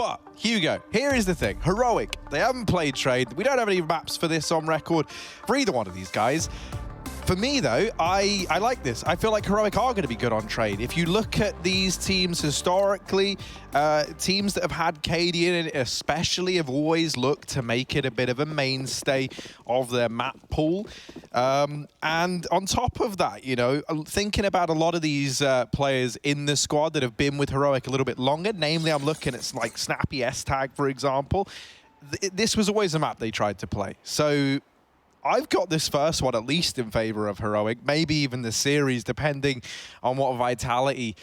But, Hugo, here is the thing. Heroic, they haven't played Trade. We don't have any maps for this on record for either one of these guys. For me, though, I like this. I feel like Heroic are going to be good on Trade. If you look at these teams historically, teams that have had KD in it especially have always looked to make it a bit of a mainstay of their map pool. And on top of that, you know, thinking about a lot of these players in the squad that have been with Heroic a little bit longer, namely I'm looking at like Snappy S-Tag, for example. This was always a map they tried to play. So I've got this first one at least in favor of Heroic, maybe even the series, depending on what vitality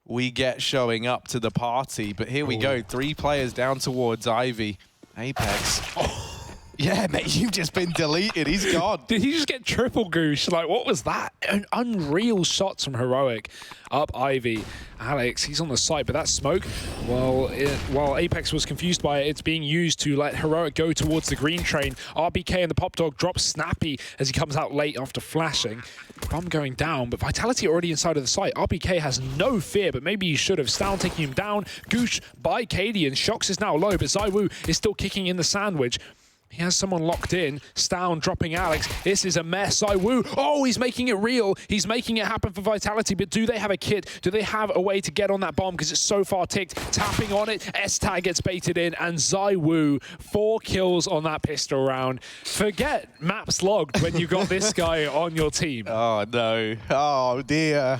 we get showing up to the party. But here we go, 3 players down towards Ivy. Apex. Oh. Yeah, mate, you've just been deleted. He's gone. Did he just get triple goosh? Like, what was that? An unreal shots from Heroic. Up Ivy. Alex, he's on the side, but that smoke, well, while Apex was confused by it, it's being used to let Heroic go towards the green train. RBK and the Pop Dog drop Snappy as he comes out late after flashing. Bomb going down, but Vitality already inside of the site. RBK has no fear, but maybe he should have. Stown taking him down. Goosh by KD, and Shox is now low, but ZywOo is still kicking in the sandwich. He has someone locked in. Stown dropping Alex. This is a mess. ZywOo. Oh, he's making it real. He's making it happen for Vitality, but do they have a kit? Do they have a way to get on that bomb? Because it's so far ticked. Tapping on it. S-Tag gets baited in, and ZywOo, 4 kills on that pistol round. Forget maps logged when you got this guy on your team. Oh, no. Oh, dear.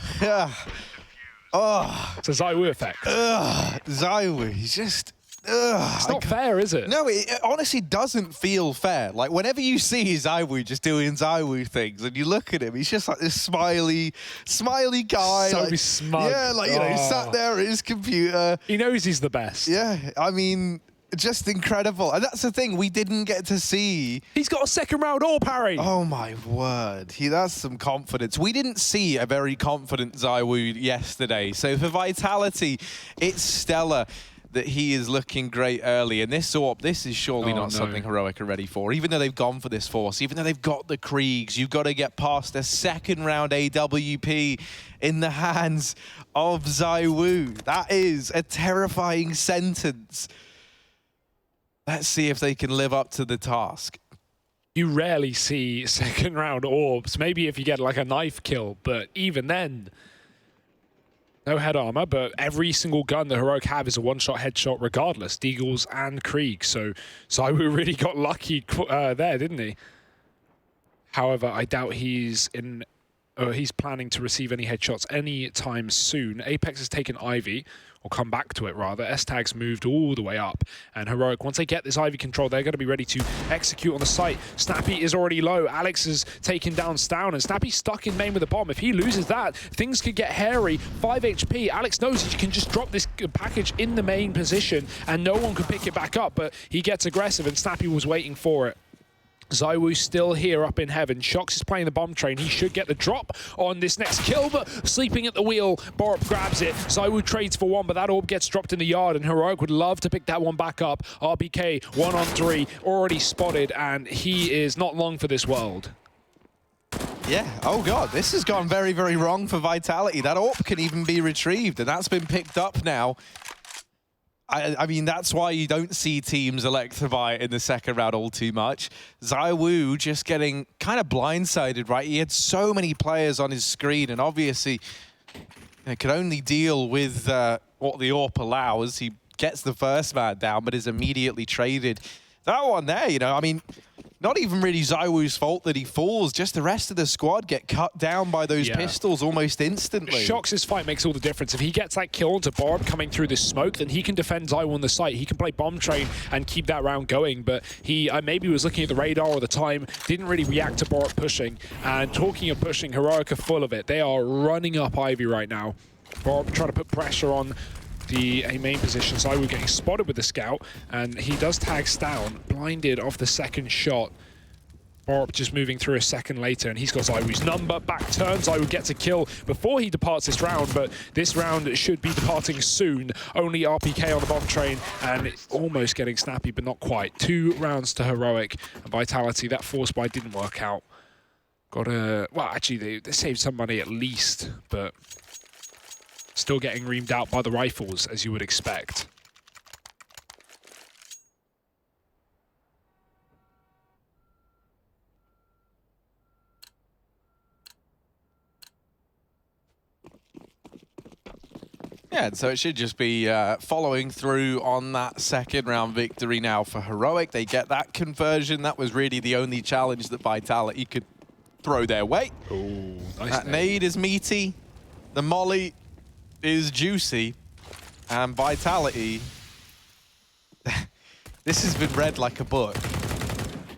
Oh. It's a ZywOo effect. ZywOo, he's just... It's not fair, is it? No, it honestly doesn't feel fair. Like, whenever you see ZywOo just doing ZywOo things, and you look at him, he's just like this smiley guy. So like, smug. Yeah, like, you know, he sat there at his computer. He knows he's the best. Yeah, I mean, just incredible. And that's the thing, we didn't get to see. He's got a second round all parry. Oh, my word. That's some confidence. We didn't see a very confident ZywOo yesterday. So for Vitality, it's stellar that he is looking great early. And this AWP, this is surely not something Heroic are ready for. Even though they've gone for this force, even though they've got the Kriegs, you've got to get past a second round AWP in the hands of ZywOo. That is a terrifying sentence. Let's see if they can live up to the task. You rarely see second round orbs. Maybe if you get like a knife kill, but even then, no head armor, but every single gun that Heroic have is a one-shot headshot regardless, Deagles and Krieg. So ZywOo really got lucky there, didn't he? However, I doubt he's planning to receive any headshots anytime soon. Apex has taken Ivy, or come back to it rather. S-Tag's moved all the way up, and Heroic, once they get this Ivy control, they're going to be ready to execute on the site. Snappy is already low. Alex has taken down Stown, and Snappy's stuck in main with a bomb. If he loses that, things could get hairy. 5 HP. Alex knows he can just drop this package in the main position, and no one can pick it back up, but he gets aggressive, and Snappy was waiting for it. ZywOo still here up in heaven. Shox is playing the bomb train. He should get the drop on this next kill, but sleeping at the wheel. borup grabs it. ZywOo trades for one, but that orb gets dropped in the yard, and Heroic would love to pick that one back up. RBK, 1-on-3, already spotted, and he is not long for this world. Yeah, oh god, this has gone very, very wrong for Vitality. That AWP can even be retrieved, and that's been picked up now. I mean, that's why you don't see teams electrify in the second round all too much. ZywOo just getting kind of blindsided, right? He had so many players on his screen, and obviously could only deal with what the AWP allows. He gets the first man down, but is immediately traded. That one there, you know, I mean, not even really ZywOo's fault that he falls, just the rest of the squad get cut down by those pistols almost instantly. Shox's fight makes all the difference. If he gets that kill onto borup coming through this smoke, then he can defend ZywOo on the site. He can play bomb train and keep that round going, but he maybe was looking at the radar or the time, didn't really react to borup pushing. And talking of pushing, Heroic are full of it. They are running up Ivy right now. borup trying to put pressure on the main position. ZywOo getting spotted with the scout, and he does tag Stown, blinded off the second shot. borup just moving through a second later, and he's got ZywOo's number. Back turn, ZywOo gets a kill before he departs this round, but this round should be departing soon. Only RPK on the bomb train, and almost getting Snappy, but not quite. 2 rounds to Heroic. And Vitality, that force buy didn't work out. Got a... Well, actually, they saved some money at least, but still getting reamed out by the rifles, as you would expect. Yeah, so it should just be following through on that second round victory now for Heroic. They get that conversion. That was really the only challenge that Vitality could throw their way. Ooh, nice That nade is meaty. The molly is juicy. And Vitality, this has been read like a book.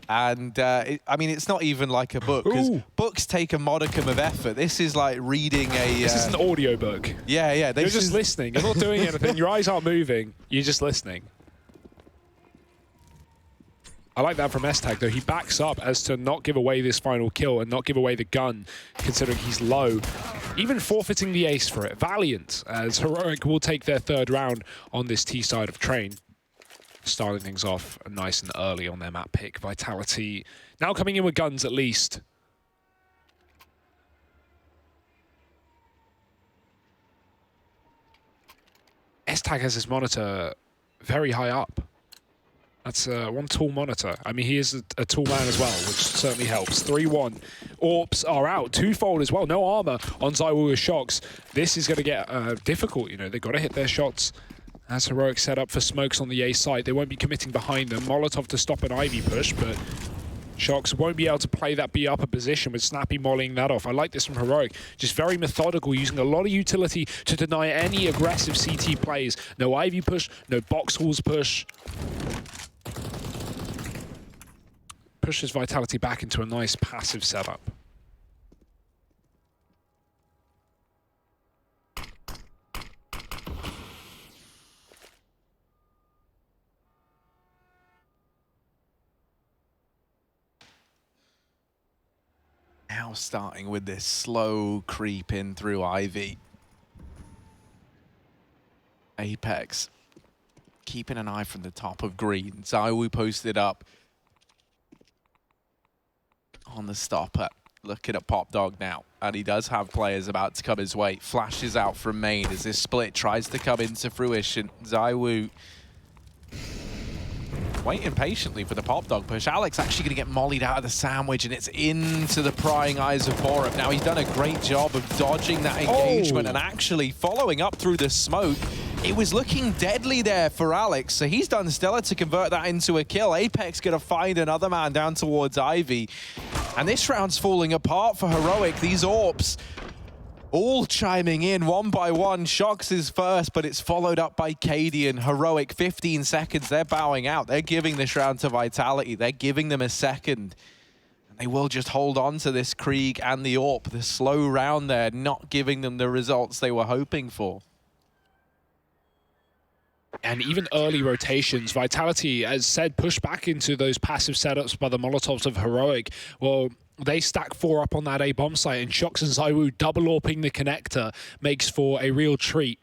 And I mean, it's not even like a book, because books take a modicum of effort. This is like reading a... This is an audiobook. Yeah, yeah. You're just listening. You're not doing anything. Your eyes aren't moving. You're just listening. I like that from S-Tag, though. He backs up as to not give away this final kill and not give away the gun, considering he's low. Even forfeiting the ace for it. Valiant, as Heroic will take their third round on this T side of Train. Starting things off nice and early on their map pick. Vitality now coming in with guns at least. S-Tag has his monitor very high up. That's one tall monitor. I mean, he is a tall man as well, which certainly helps. 3-1. Orps are out. Twofold as well. No armor on ZywOo with Shocks. This is going to get difficult. You know, they've got to hit their shots. As Heroic set up for smokes on the A side, they won't be committing behind them. Molotov to stop an Ivy push, but Shocks won't be able to play that B upper position with Snappy mollying that off. I like this from Heroic. Just very methodical, using a lot of utility to deny any aggressive CT plays. No Ivy push, no box halls push. Pushes Vitality back into a nice passive setup. Now starting with this slow creep in through Ivy. Apex keeping an eye from the top of green. ZywOo posted up on the stopper. Looking at Pop Dog now, and he does have players about to come his way. Flashes out from main as this split tries to come into fruition. ZywOo waiting patiently for the Pop Dog push. Alex actually going to get mollied out of the sandwich, and it's into the prying eyes of Borup. Now, he's done a great job of dodging that engagement and actually following up through the smoke. It was looking deadly there for Alex, so he's done stellar to convert that into a kill. Apex going to find another man down towards Ivy. And this round's falling apart for Heroic. These AWPs all chiming in one by one. Shocks is first, but it's followed up by Cadian. Heroic, 15 seconds. They're bowing out. They're giving this round to Vitality. They're giving them a second. And they will just hold on to this Krieg and the AWP. The slow round there, not giving them the results they were hoping for. And even early rotations, Vitality, as said, push back into those passive setups by the Molotovs of Heroic. Well, they stack 4 up on that A bomb site, and Shocks and ZywOo double AWPing the connector makes for a real treat.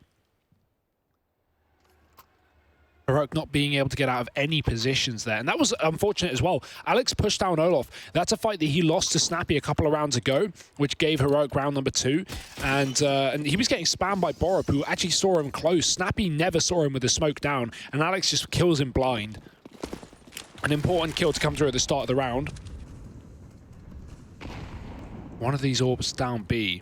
Heroic not being able to get out of any positions there. And that was unfortunate as well. Alex pushed down Olof. That's a fight that he lost to Snappy a couple of rounds ago, which gave Heroic round number 2. And he was getting spammed by Borup, who actually saw him close. Snappy never saw him with the smoke down, and Alex just kills him blind. An important kill to come through at the start of the round. One of these AWPs down B.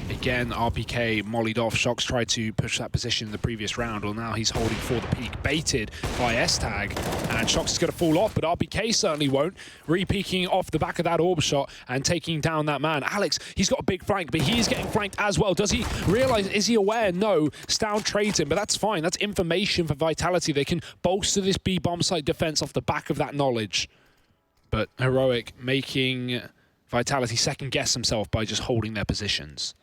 Again, RPK mollied off. Shocks tried to push that position in the previous round. Well, now he's holding for the peak. Baited by S-Tag. And Shocks is going to fall off, but RPK certainly won't. Re-peeking off the back of that AWP shot and taking down that man. Alex, he's got a big flank, but he is getting flanked as well. Does he realize? Is he aware? No. Stound trades him, but that's fine. That's information for Vitality. They can bolster this B bomb site defense off the back of that knowledge. But Heroic making Vitality second guess himself by just holding their positions.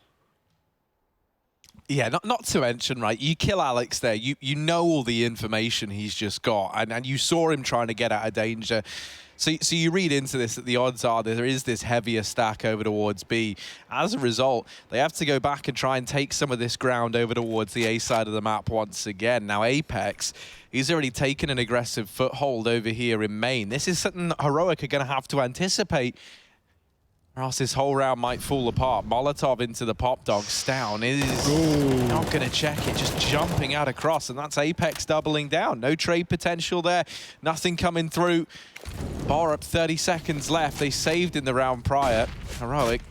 Yeah, not to mention, right, you kill Alex there, you know all the information he's just got, and you saw him trying to get out of danger. So you read into this that the odds are that there is this heavier stack over towards B. As a result, they have to go back and try and take some of this ground over towards the A side of the map once again. Now, Apex, he's already taken an aggressive foothold over here in main. This is something that Heroic are going to have to anticipate, or else this whole round might fall apart. Molotov into the Pop Dog. Stown is not going to check it, just jumping out across, and that's Apex doubling down. No trade potential there, nothing coming through. Borup, 30 seconds left. They saved in the round prior. Heroic.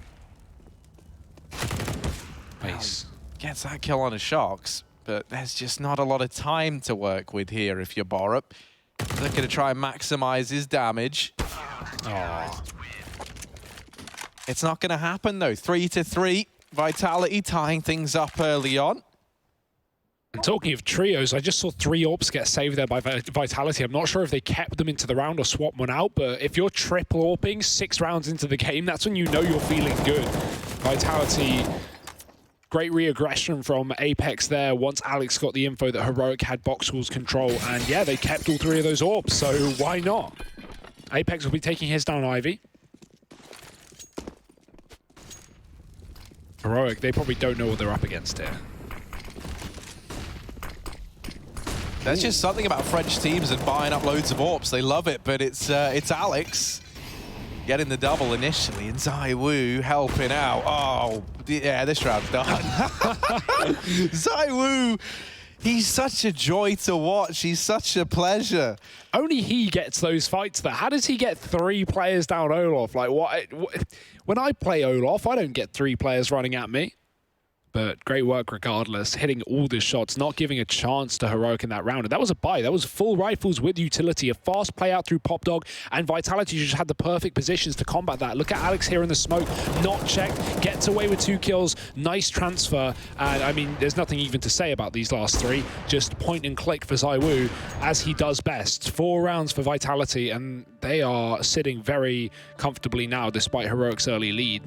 Nice. gets that kill on a Sharks, but there's just not a lot of time to work with here if you're Borup. Looking to try and maximize his damage. Oh. It's not going to happen, though. 3-3. Vitality tying things up early on. And talking of trios, I just saw 3 AWPs get saved there by Vitality. I'm not sure if they kept them into the round or swapped one out, but if you're triple AWPing 6 rounds into the game, that's when you know you're feeling good. Vitality, great re-aggression from Apex there once Alex got the info that Heroic had box walls control. And yeah, they kept all 3 of those AWPs, so why not? Apex will be taking his down Ivy. Heroic, they probably don't know what they're up against here. There's just something about French teams and buying up loads of AWPs. They love it, but it's Alex getting the double initially, and ZywOo helping out. Oh, yeah, this round's done. ZywOo, he's such a joy to watch. He's such a pleasure. Only he gets those fights there. How does he get 3 players down Olaf? Like, what? When I play Olaf, I don't get 3 players running at me. But great work regardless, hitting all the shots, not giving a chance to Heroic in that round. And that was a buy. That was full rifles with utility, a fast play out through Pop Dog, and Vitality just had the perfect positions to combat that. Look at Alex here in the smoke, not checked, gets away with 2 kills, nice transfer. And I mean, there's nothing even to say about these last 3, just point and click for ZywOo, as he does best. 4 rounds for Vitality, and they are sitting very comfortably now, despite Heroic's early lead.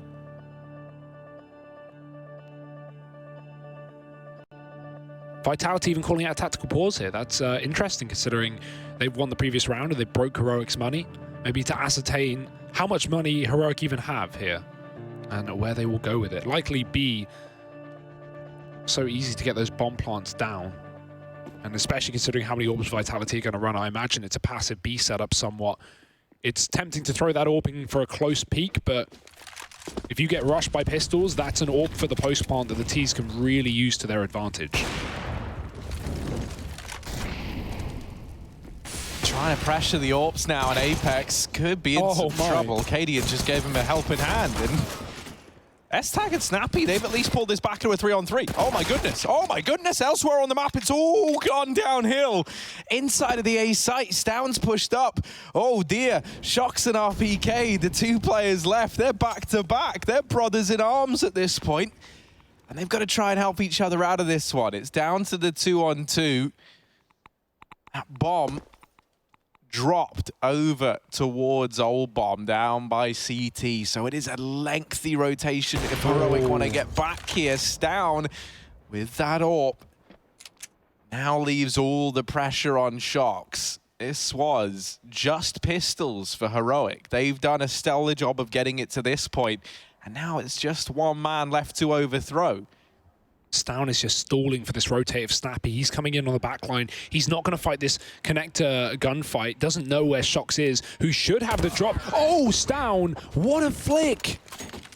Vitality even calling out a tactical pause here. That's interesting considering they've won the previous round and they broke Heroic's money. Maybe to ascertain how much money Heroic even have here and where they will go with it. Likely be so easy to get those bomb plants down. And especially considering how many orbs Vitality are going to run, I imagine it's a passive B setup somewhat. It's tempting to throw that orb in for a close peek, but if you get rushed by pistols, that's an orb for the post plant that the T's can really use to their advantage. Trying to pressure the AWPs now, and Apex could be in some trouble. Cadian just gave him a helping hand, and S-Tag and Snappy, they've at least pulled this back to a 3-on-3. Oh my goodness, oh my goodness, elsewhere on the map, it's all gone downhill. Inside of the A site, Stown's pushed up. Oh dear, Shocks and RPK, the 2 players left, they're back to back. They're brothers in arms at this point, and they've got to try and help each other out of this one. It's down to the 2-on-2. That bomb dropped over towards Old Bomb down by CT, so it is a lengthy rotation if Heroic want to get back here. Stown with that AWP now leaves all the pressure on Shocks. This was just pistols for Heroic. They've done a stellar job of getting it to this point, and now it's just 1 man left to overthrow. Stown is just stalling for this rotate of Snappy. He's coming in on the back line. He's not going to fight this connector gunfight. Doesn't know where Shocks is, who should have the drop. Oh, Stown! What a flick!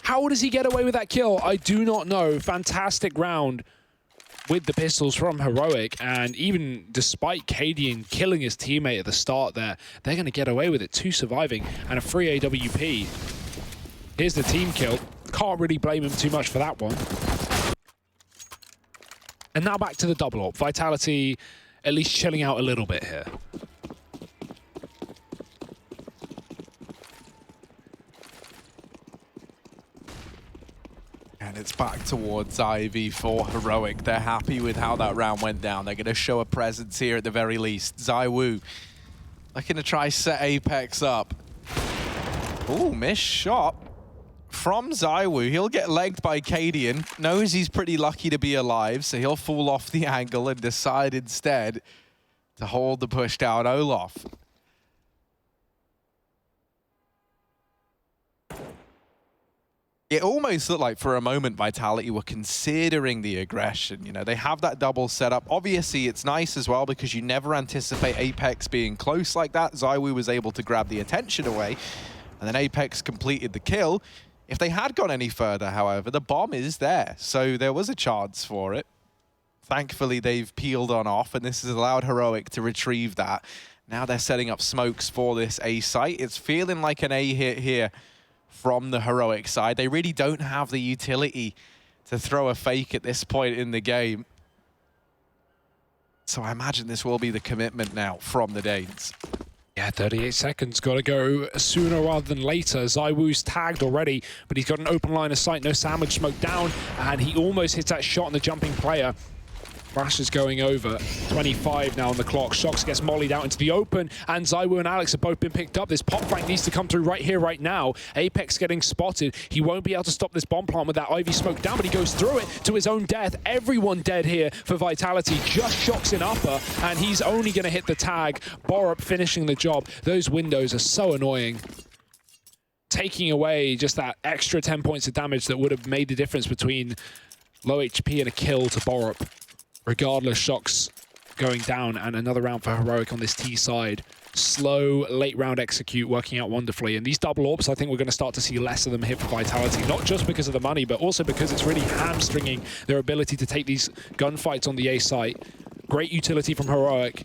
How does he get away with that kill? I do not know. Fantastic round with the pistols from Heroic. And even despite Cadian killing his teammate at the start there, they're going to get away with it. 2 surviving and a free AWP. Here's the team kill. Can't really blame him too much for that one. And now back to the double AWP. Vitality at least chilling out a little bit here. And it's back towards Ivy for Heroic. They're happy with how that round went down. They're going to show a presence here at the very least. ZywOo looking to try set Apex up. Ooh, missed shot from ZywOo. He'll get legged by Cadian. Knows he's pretty lucky to be alive, so he'll fall off the angle and decide instead to hold the push down Olaf. It almost looked like for a moment Vitality were considering the aggression. You know, they have that double setup. Obviously, it's nice as well because you never anticipate Apex being close like that. ZywOo was able to grab the attention away, and then Apex completed the kill. If they had gone any further, however, the bomb is there, so there was a chance for it. Thankfully, they've peeled on off, and this has allowed Heroic to retrieve that. Now they're setting up smokes for this A site. It's feeling like an A hit here from the Heroic side. They really don't have the utility to to throw a fake at this point in the game. So I imagine this will be the commitment now from the Danes. Yeah, 38 seconds. Got to go sooner rather than later. ZywOo's tagged already, but he's got an open line of sight. No sandwich smoke down, and he almost hits that shot on the jumping player. Flash is going over. 25 now on the clock. Shox gets mollied out into the open, and ZywOo and Alex have both been picked up. This pop flank needs to come through right here, right now. Apex getting spotted. He won't be able to stop this bomb plant with that Ivy smoke down, but he goes through it to his own death. Everyone dead here for Vitality. Just Shox in upper, and he's only going to hit the tag. Borup finishing the job. Those windows are so annoying. Taking away just that extra 10 points of damage that would have made the difference between low HP and a kill to Borup. Regardless, Shox going down, and another round for Heroic on this T side. Slow, late round execute working out wonderfully. And these double orbs, I think we're going to start to see less of them hit for Vitality, not just because of the money, but also because it's really hamstringing their ability to take these gunfights on the A site. Great utility from Heroic.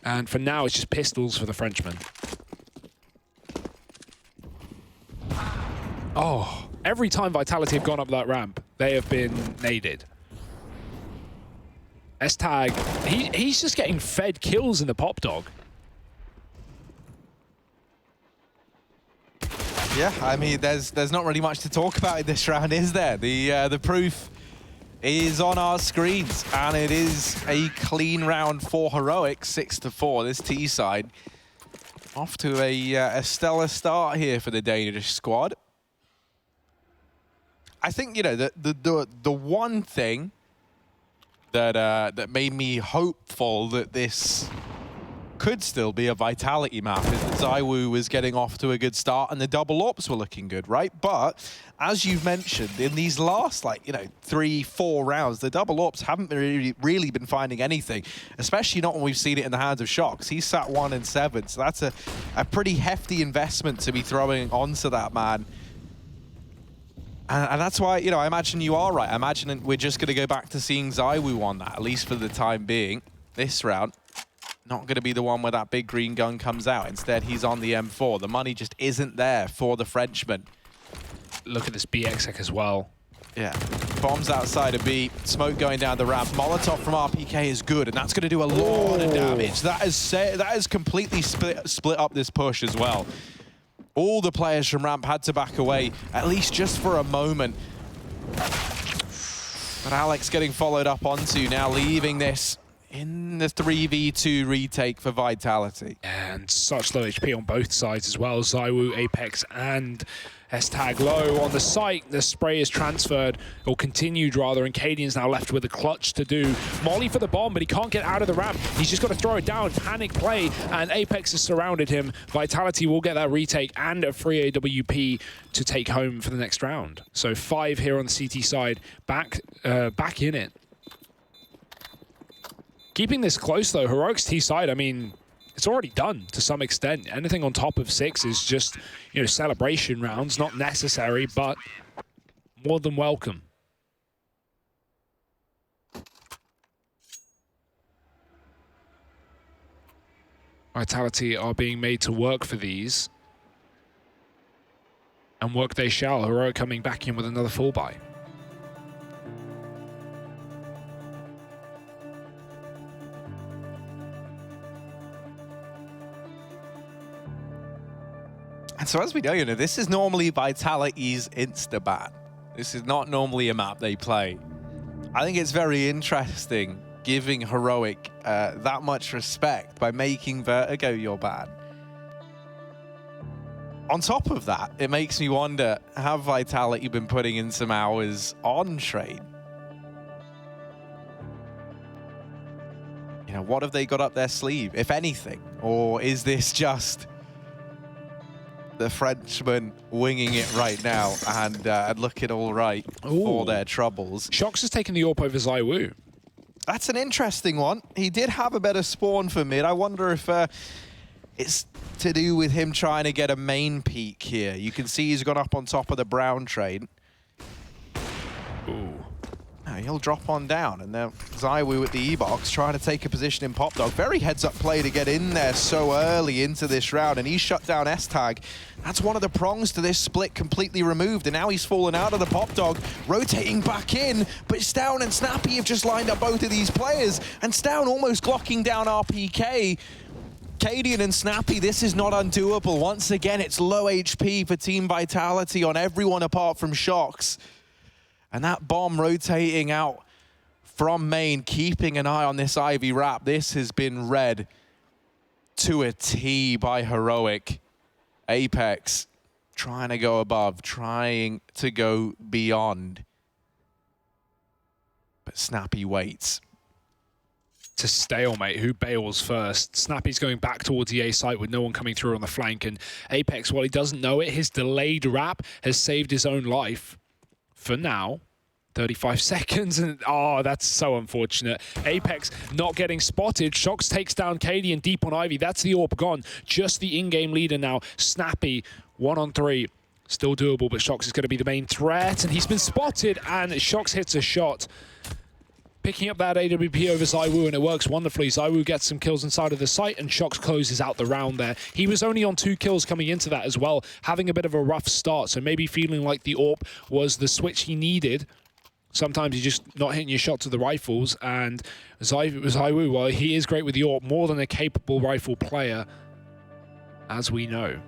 And for now, it's just pistols for the Frenchman. Oh, every time Vitality have gone up that ramp, they have been naded. S-Tag, he's just getting fed kills in the pop dog. Yeah, I mean, there's not really much to talk about in this round, is there? The proof is on our screens, and it is a clean round for Heroic, 6-4. This T side off to a stellar start here for the Danish squad. I think, you know, the one thing that made me hopeful that this could still be a Vitality map is that ZywOo was getting off to a good start and the double ops were looking good, right? But as you've mentioned, in these last, 3-4 rounds, the double ops haven't really been finding anything, especially not when we've seen it in the hands of Shox. He's sat 1-7, so that's a pretty hefty investment to be throwing onto that man. And that's why, I imagine you are right. I imagine we're just going to go back to seeing ZywOo on that, at least for the time being. This round, not going to be the one where that big green gun comes out. Instead, he's on the M4. The money just isn't there for the Frenchman. Look at this BXX as well. Yeah. Bombs outside of B, smoke going down the ramp. Molotov from RPK is good, and that's going to do a lot of damage. That is completely split up this push as well. All the players from ramp had to back away, at least just for a moment. But Alex getting followed up onto, now leaving this in the 3v2 retake for Vitality. And such low HP on both sides as well. ZywOo, Apex, and S-Tag low on the site. The spray is transferred, or continued rather, and Cadian's now left with a clutch to do. Molly for the bomb, but he can't get out of the ramp. He's just got to throw it down. Panic play, and Apex has surrounded him. Vitality will get that retake and a free AWP to take home for the next round. So 5 here on the CT side, back in it. Keeping this close though, Heroic's T side, I mean, it's already done to some extent. Anything on top of 6 is just, celebration rounds, not necessary, but more than welcome. Vitality are being made to work for these. And work they shall. Heroic coming back in with another full buy. And so as we know, this is normally Vitality's insta-ban. This is not normally a map they play. I think it's very interesting giving Heroic that much respect by making Vertigo your ban. On top of that, it makes me wonder, have Vitality been putting in some hours on Trade? What have they got up their sleeve, if anything? Or is this just the Frenchman winging it right now and looking all right for their troubles? Shox has taken the AWP over ZywOo. That's an interesting one. He did have a better spawn for mid. I wonder if it's to do with him trying to get a main peak here. You can see he's gone up on top of the brown train. Ooh. he'll drop on down. And now Zywoo at the E-box trying to take a position in Pop Dog. Very heads-up play to get in there so early into this round, and he's shut down S-Tag. That's one of the prongs to this split completely removed, and now he's fallen out of the Pop Dog, rotating back in, but Stown and Snappy have just lined up both of these players, and Stown almost glocking down RPK. Cadian and Snappy, this is not undoable. Once again, it's low HP for Team Vitality on everyone apart from Shox. And that bomb rotating out from main, keeping an eye on this Ivy wrap. This has been read to a T by Heroic. Apex trying to go above, trying to go beyond. But Snappy waits. To stalemate, who bails first? Snappy's going back towards the A site with no one coming through on the flank, and Apex, while he doesn't know it, his delayed wrap has saved his own life. For now, 35 seconds, and oh, that's so unfortunate. Apex not getting spotted. Shox takes down Cadian deep on Ivy. That's the AWP gone. Just the in-game leader now. Snappy, 1-on-3. Still doable, but Shox is going to be the main threat, and he's been spotted, and Shox hits a shot. Picking up that AWP over Zywoo, and it works wonderfully. Zywoo gets some kills inside of the site, and Shox closes out the round there. He was only on 2 kills coming into that as well, having a bit of a rough start, so maybe feeling like the AWP was the switch he needed. Sometimes you're just not hitting your shots with the rifles, and Zywoo, while he is great with the AWP, more than a capable rifle player, as we know.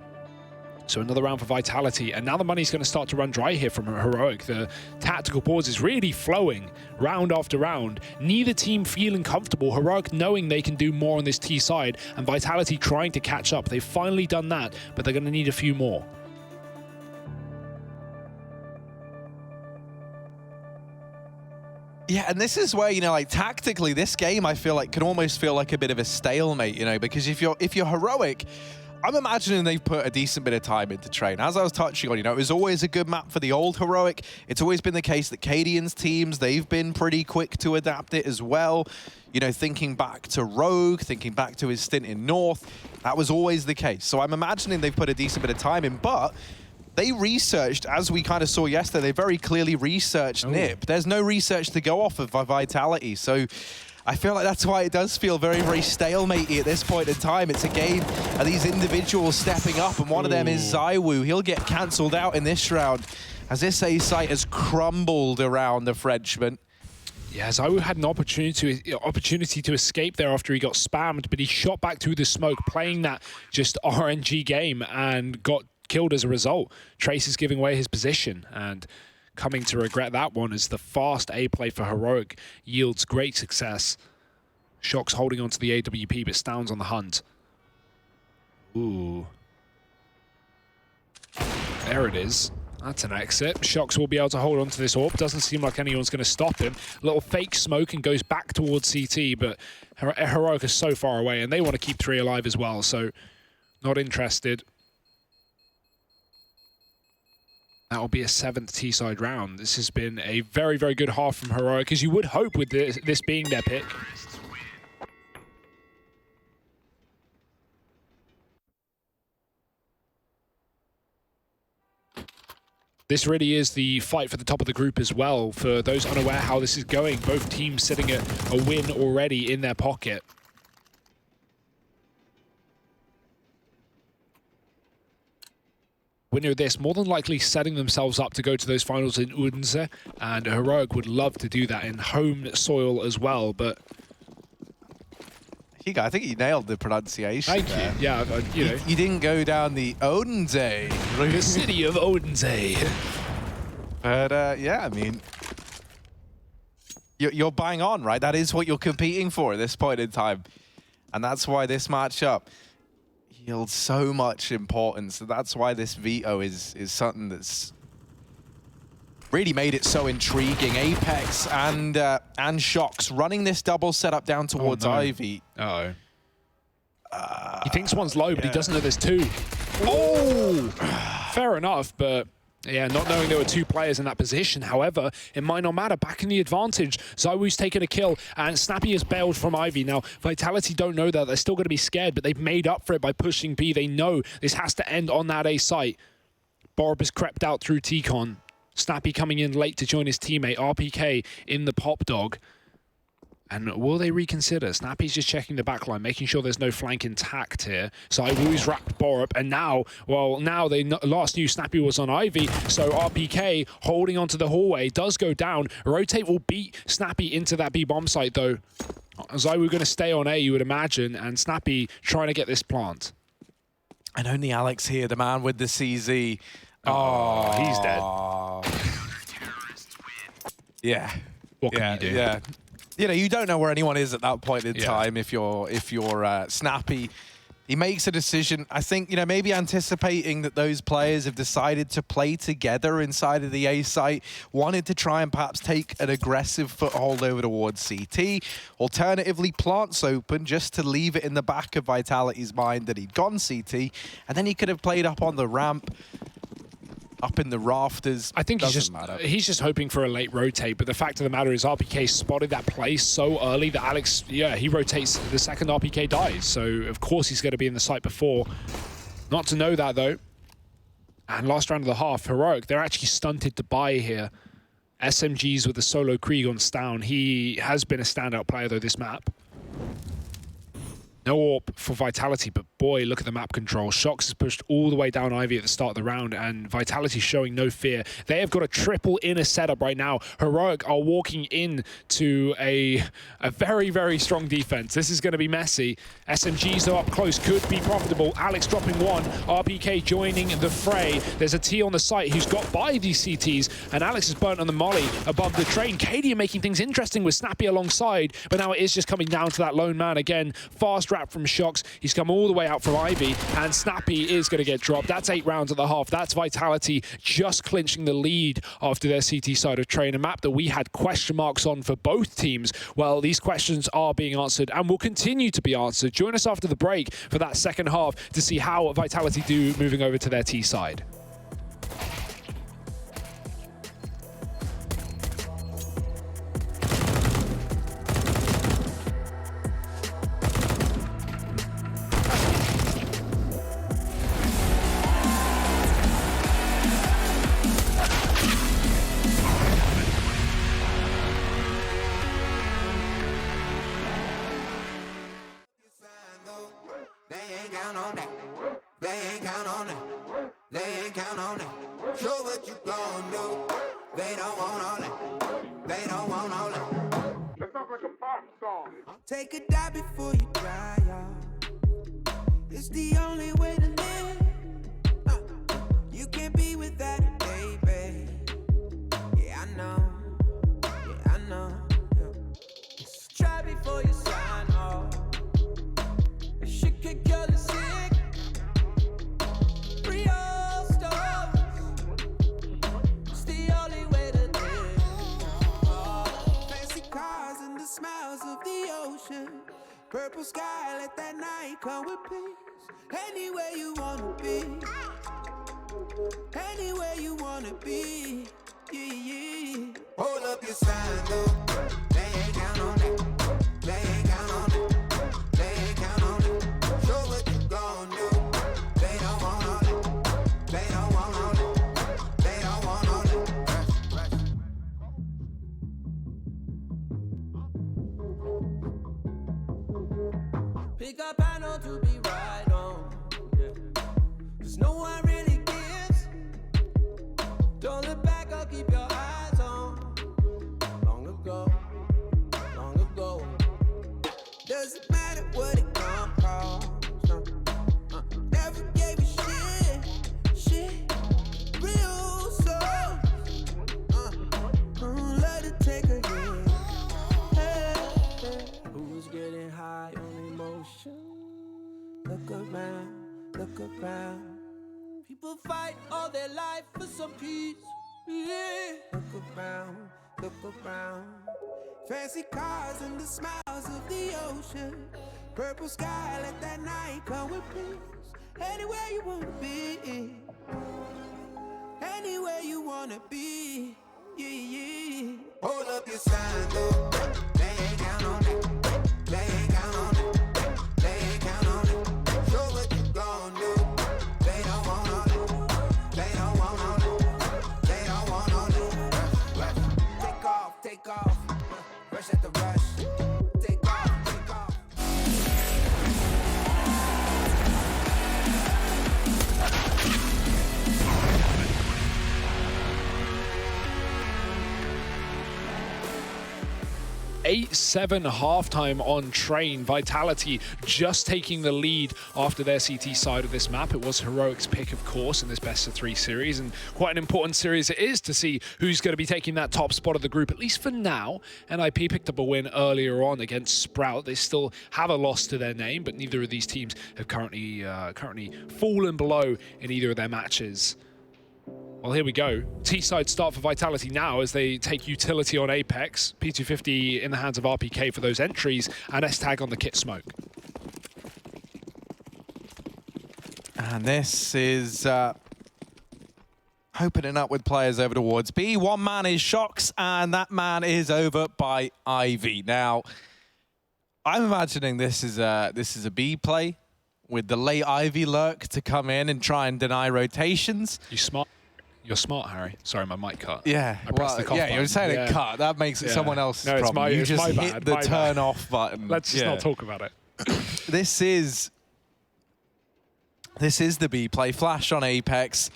So another round for Vitality, and now the money's going to start to run dry here from Heroic. The tactical pause is really flowing round after round. Neither team feeling comfortable. Heroic knowing they can do more on this T side, and Vitality trying to catch up. They've finally done that, but they're going to need a few more. Yeah, and this is where, you know, like tactically, this game I feel like can almost feel like a bit of a stalemate, you know, because if you're Heroic, I'm imagining they've put a decent bit of time into train. As I was touching on, you know, it was always a good map for the old Heroic. It's always been the case that Cadian's teams, they've been pretty quick to adapt it as well. You know, thinking back to Rogue, thinking back to his stint in North, that was always the case. So I'm imagining they've put a decent bit of time in, but they researched, as we kind of saw yesterday, they very clearly researched NIP. There's no research to go off of Vitality, so I feel like that's why it does feel very, very stalematey at this point in time. It's a game of these individuals stepping up, and one of them is Zywoo. He'll get cancelled out in this round as this A site has crumbled around the Frenchman. Yeah, Zywoo had an opportunity to escape there after he got spammed, but he shot back through the smoke, playing that just RNG game, and got killed as a result. Trace is giving away his position, and coming to regret that one as the fast A play for Heroic yields great success. Shox holding onto the AWP, but Stown's on the hunt. Ooh. There it is. That's an exit. Shox will be able to hold on to this AWP. Doesn't seem like anyone's going to stop him. A little fake smoke and goes back towards CT, but Heroic is so far away, and they want to keep 3 alive as well, so not interested. That will be a 7th T-side round. This has been a very, very good half from Heroic, as you would hope with this being their pick. This really is the fight for the top of the group as well. For those unaware how this is going, both teams sitting at a win already in their pocket. Winner of this, more than likely setting themselves up to go to those finals in Odense, and Heroic would love to do that in home soil as well, but... I think you nailed the pronunciation. Thank you. Yeah, you know. You didn't go down the Odense route. The city of Odense. But yeah, I mean, you're bang on, right? That is what you're competing for at this point in time. And that's why this matchup yields so much importance. That's why this veto is something that's really made it so intriguing. Apex and Shox running this double setup down towards Ivy. Uh-oh. He thinks one's low, but he doesn't know there's 2. Oh! Fair enough, but yeah, not knowing there were 2 players in that position. However, it might not matter. Back in the advantage. Zywoo's taken a kill, and Snappy has bailed from Ivy. Now, Vitality don't know that. They're still going to be scared, but they've made up for it by pushing B. They know this has to end on that A site. Borb has crept out through T-Con. Snappy coming in late to join his teammate, RPK in the pop dog. And will they reconsider? Snappy's just checking the back line, making sure there's no flank intact here. Saiwu's wrapped Borup, and now they last knew Snappy was on Ivy, so RPK holding onto the hallway does go down. Rotate will beat Snappy into that B bomb site, though. Zaiwu going to stay on A, you would imagine, and Snappy trying to get this plant. And only Alex here, the man with the CZ. Oh, he's dead. Yeah. What can you do? Yeah. You know, you don't know where anyone is at that point in time if you're Snappy. He makes a decision, I think, you know, maybe anticipating that those players have decided to play together inside of the A site, wanted to try and perhaps take an aggressive foothold over towards CT, alternatively plants open just to leave it in the back of Vitality's mind that he'd gone CT, and then he could have played up on the ramp, up in the rafters. I think he's just hoping for a late rotate, but the fact of the matter is RPK spotted that play so early that Alex, he rotates the second RPK dies, so of course he's going to be in the site before. Not to know that though. And last round of the half, Heroic, they're actually stunted to buy here. SMGs with the solo Krieg on Stown. He has been a standout player though this map. No AWP for Vitality, but boy, look at the map control. Shox is pushed all the way down Ivy at the start of the round, and Vitality showing no fear. They have got a triple inner setup right now. Heroic are walking in to a very, very strong defense. This is going to be messy. SMGs though up close could be profitable. Alex dropping one. RPK joining the fray. There's a T on the site who's got by these CTs, and Alex is burnt on the molly above the train. Katie making things interesting with Snappy alongside, but now it is just coming down to that lone man again. Fast wrap from Shox. He's come all the way out from Ivy, and Snappy is going to get dropped. That's 8 rounds at the half. That's Vitality just clinching the lead after their CT side of train. A map that we had question marks on for both teams. Well, these questions are being answered and will continue to be answered. Join us after the break for that second half to see how Vitality do moving over to their T side. Take a dive before you dry out. It's the only way to live. You can't be without it, baby. Yeah, I know. Yeah, I know. Yeah. Try before you sign off. Shit can kill the sick. Real stuff. It's the only way to live. Fancy cars and the smiles of the ocean. Purple sky, let that night come with peace. Anywhere you wanna be. Anywhere you wanna be. Yeah, yeah. Hold up your sign, though. They ain't count on that. They ain't count on it. They ain't count on it. Show what you gon' do. They don't want all it. They don't want all it. They don't want all it. Pick up panel to be right on. Yeah. 'Cause no one really gives. Don't look back, I'll keep your eyes on. Long ago. Doesn't matter what it gon' cost. No. Never gave a shit. Real soul. Let it take a hit. Hey. Who's getting high on emotion? Look around. People fight all their life for some peace. Yeah. Look around. Fancy cars and the smiles of the ocean. Purple sky, let that night come with peace. Anywhere you wanna be. Anywhere you wanna be. Yeah, yeah. Hold up your sign, though. They ain't count on it. They ain't count on it. They ain't count on it. Show what you gon' do. They don't want all it. They don't want all it. They don't want all it. 8-7 halftime on Train. Vitality just taking the lead after their CT side of this map. It was Heroic's pick, of course, in this best-of-3 series, and quite an important series it is to see who's going to be taking that top spot of the group, at least for now. NIP picked up a win earlier on against Sprout. They still have a loss to their name, but neither of these teams have currently fallen below in either of their matches. Well, here we go. T-side start for Vitality now as they take utility on Apex. P250 in the hands of RPK for those entries, and S-Tag on the kit smoke. And this is opening up with players over towards B. One man is Shox, and that man is over by Ivy. Now, I'm imagining this is a B play with the late Ivy lurk to come in and try and deny rotations. You're smart, Harry. Sorry, my mic cut. Yeah, I pressed the cough button. you're saying it cut. That makes it someone else's problem. You just hit the turn off button. Let's just not talk about it. This is the B play. Flash on Apex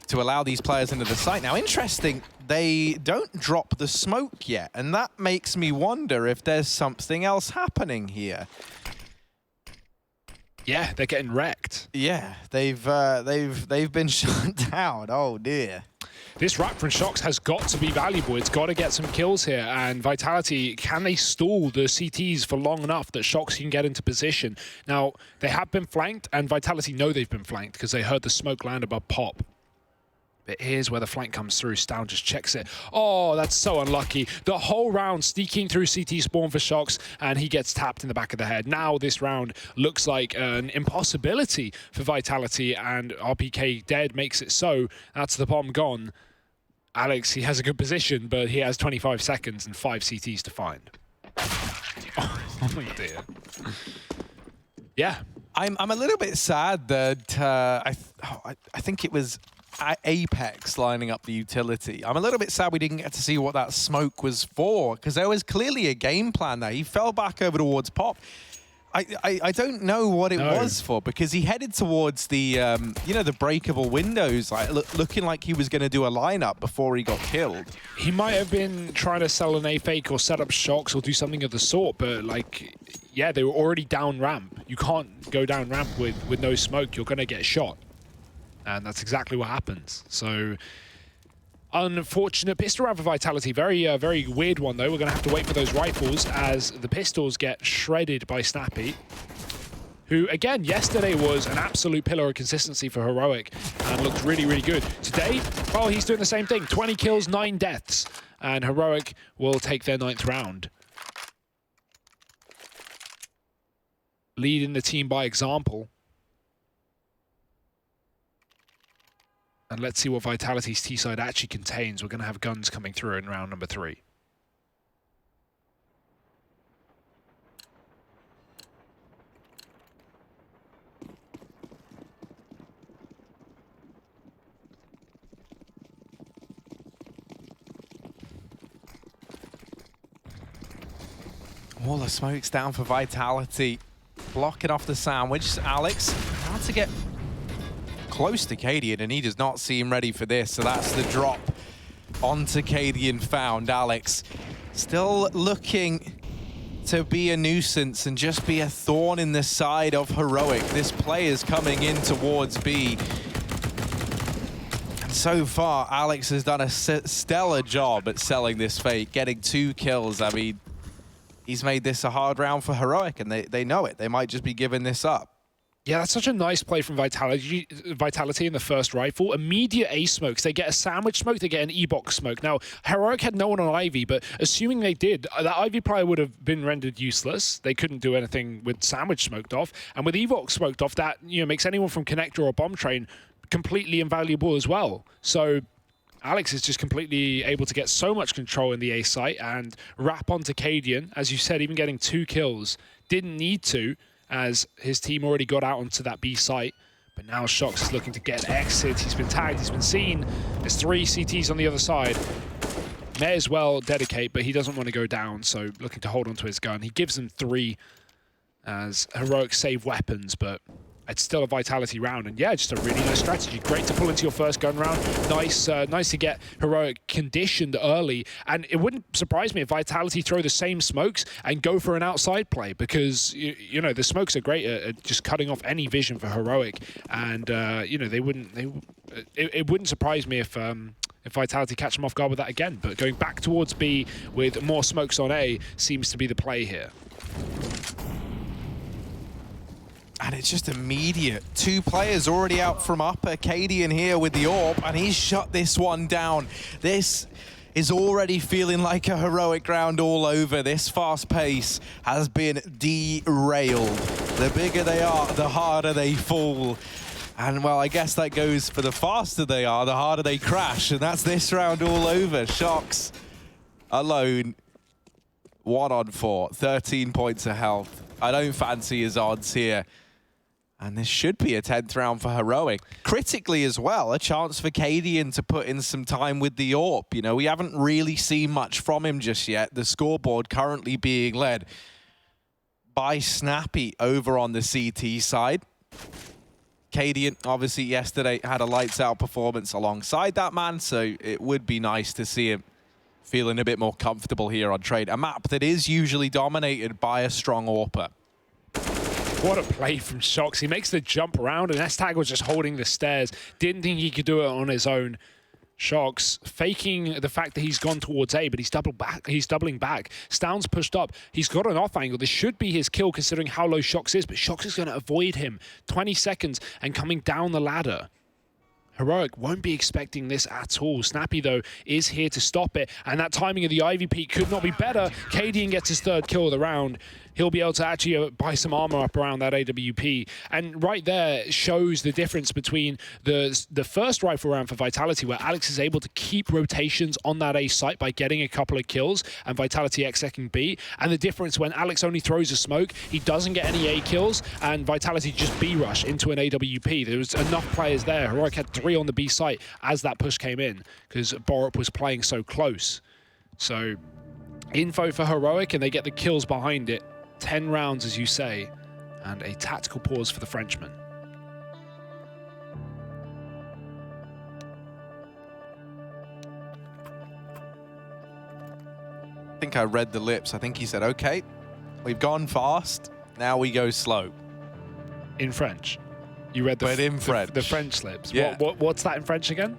to allow these players into the site. Now, interesting, they don't drop the smoke yet, and that makes me wonder if there's something else happening here. Yeah, they're getting wrecked. Yeah, they've been shut down. Oh dear. This rack from Shox has got to be valuable. It's got to get some kills here. And Vitality, can they stall the CTs for long enough that Shox can get into position? Now, they have been flanked, and Vitality know they've been flanked because they heard the smoke land above Pop. But here's where the flank comes through. Stown just checks it. Oh, that's so unlucky. The whole round sneaking through CT spawn for Shox, and he gets tapped in the back of the head. Now this round looks like an impossibility for Vitality, and RPK dead makes it so. That's the bomb gone. Alex, he has a good position, but he has 25 seconds and 5 CTs to find. Oh dear. Yeah. I'm a little bit sad that I think it was Apex lining up the utility. I'm a little bit sad we didn't get to see what that smoke was for, because there was clearly a game plan there. He fell back over towards Pop. I don't know what it was for, because he headed towards the you know, the breakable windows, like looking like he was going to do a lineup before he got killed. He might have been trying to sell an A fake or set up Shox or do something of the sort, but like, yeah, they were already down ramp. You can't go down ramp with no smoke. You're going to get shot. And that's exactly what happens. So, unfortunate pistol round for Vitality. Very weird one, though. We're going to have to wait for those rifles as the pistols get shredded by Snappy, who, again, yesterday was an absolute pillar of consistency for Heroic and looked really, really good. Today, well, he's doing the same thing. 20 kills, 9 deaths. And Heroic will take their 9th round. Leading the team by example. And let's see what Vitality's T-side actually contains. We're going to have guns coming through in round number 3. Wall of smoke's down for Vitality. Blocking off the sandwich. Alex, how to get close to Cadian, and he does not seem ready for this, so that's the drop onto Cadian found. Alex still looking to be a nuisance and just be a thorn in the side of Heroic. This play is coming in towards B. And so far, Alex has done a stellar job at selling this fake, getting 2 kills. I mean, he's made this a hard round for Heroic, and they know it. They might just be giving this up. Yeah, that's such a nice play from Vitality in the first rifle. Immediate A smokes. They get a sandwich smoke, they get an E-box smoke. Now, Heroic had no one on Ivy, but assuming they did, that Ivy player would have been rendered useless. They couldn't do anything with sandwich smoked off. And with E-box smoked off, that makes anyone from Connector or Bomb Train completely invaluable as well. So Alex is just completely able to get so much control in the A site and wrap onto Cadian. As you said, even getting 2 kills. Didn't need to, as his team already got out onto that B site. But now Shox is looking to get exit. He's been tagged, he's been seen. There's 3 CTs on the other side. May as well dedicate, but he doesn't want to go down, so looking to hold onto his gun. He gives them 3 as Heroic save weapons, but it's still a Vitality round. And yeah, just a really nice strategy. Great to pull into your first gun round. Nice nice to get Heroic conditioned early. And it wouldn't surprise me if Vitality throw the same smokes and go for an outside play, because, you know, the smokes are great at just cutting off any vision for Heroic. And, you know, it wouldn't surprise me if Vitality catch them off guard with that again. But going back towards B with more smokes on A seems to be the play here. And it's just immediate. 2 players already out from upper. Cadian here with the AWP, and he's shut this one down. This is already feeling like a Heroic round all over. This fast pace has been derailed. The bigger they are, the harder they fall. And, well, I guess that goes for the faster they are, the harder they crash. And that's this round all over. Shox alone. 1 on 4, 13 points of health. I don't fancy his odds here. And this should be a 10th round for Heroic. Critically as well, a chance for Cadian to put in some time with the AWP. You know, we haven't really seen much from him just yet. The scoreboard currently being led by Snappy over on the CT side. Cadian, obviously, yesterday had a lights-out performance alongside that man, so it would be nice to see him feeling a bit more comfortable here on Trade. A map that is usually dominated by a strong AWPer. What a play from Shox. He makes the jump around, and S-Tag was just holding the stairs. Didn't think he could do it on his own. Shox faking the fact that he's gone towards A, but he's doubling back. Stound's pushed up. He's got an off angle. This should be his kill considering how low Shox is, but Shox is going to avoid him. 20 seconds and coming down the ladder. Heroic won't be expecting this at all. Snappy, though, is here to stop it, and that timing of the Ivy peak could not be better. Cadian gets his 3rd kill of the round. He'll be able to actually buy some armor up around that AWP. And right there shows the difference between the first rifle round for Vitality, where Alex is able to keep rotations on that A site by getting a couple of kills, and Vitality execing B. And the difference when Alex only throws a smoke, he doesn't get any A kills, and Vitality just B rush into an AWP. There was enough players there. Heroic had 3 on the B site as that push came in, because Borup was playing so close. So info for Heroic, and they get the kills behind it. 10 rounds, as you say, and a tactical pause for the Frenchman. I think I read the lips. I think he said, okay, we've gone fast, now we go slow. In French? You read the, in French. The French lips. Yeah. What's that in French again?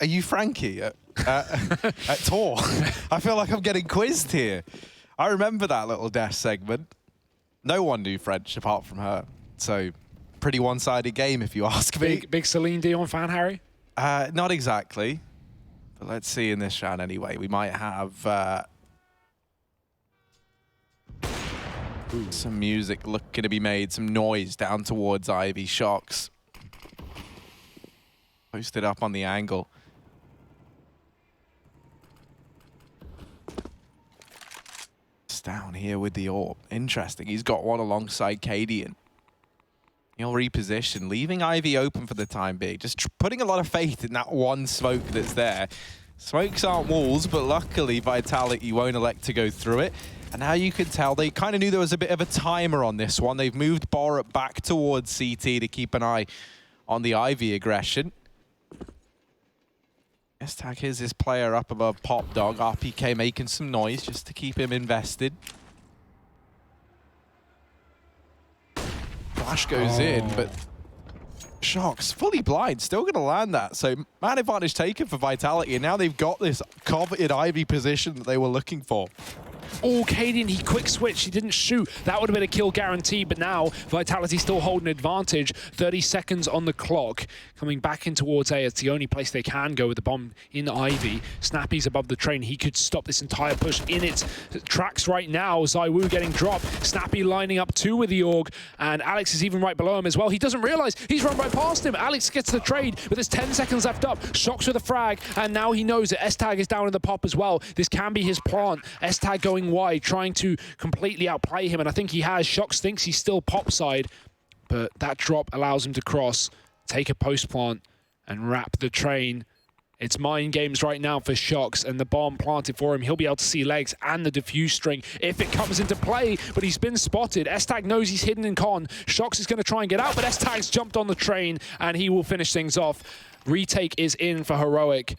Are you Frankie at Tor? I feel like I'm getting quizzed here. I remember that little dash segment. No one knew French apart from her. So, pretty one-sided game if you ask me. Big Celine Dion fan, Harry? Not exactly. But let's see in this round anyway. We might have some music looking to be made, some noise down towards Ivy. Shox posted up on the angle. Down here with the AWP. Interesting. He's got one alongside Cadian. He'll reposition, leaving Ivy open for the time being. Just putting a lot of faith in that one smoke that's there. Smokes aren't walls, but luckily Vitality won't elect to go through it. And now you can tell they kind of knew there was a bit of a timer on this one. They've moved Borup back towards CT to keep an eye on the Ivy aggression. S-Tag, here's his player up above Pop Dog. RPK making some noise just to keep him invested. Flash goes in, but Shox fully blind, still going to land that. So man advantage taken for Vitality, and now they've got this coveted Ivy position that they were looking for. Oh, Cadian, he quick switched. He didn't shoot. That would have been a kill guarantee, but now Vitality still holding advantage. 30 seconds on the clock. Coming back in towards A. It's the only place they can go with the bomb in Ivy. Snappy's above the train. He could stop this entire push in its tracks right now. ZywOo getting dropped. Snappy lining up 2 with the AUG, and Alex is even right below him as well. He doesn't realize he's run right past him. Alex gets the trade with his 10 seconds left up. Shox with a frag, and now he knows that S-Tag is down in the pop as well. This can be his plant. S-Tag going wide, trying to completely outplay him, and I think he has. Shox thinks he's still pop side, but that drop allows him to cross, take a post plant, and wrap the train It's mind games right now for Shox, and the bomb planted for him. He'll be able to see legs and the diffuse string if it comes into play, but he's been spotted. S-Tag knows he's hidden in con. Shox is going to try and get out, but S-Tag's jumped on the train, and he will finish things off. Retake is in for Heroic.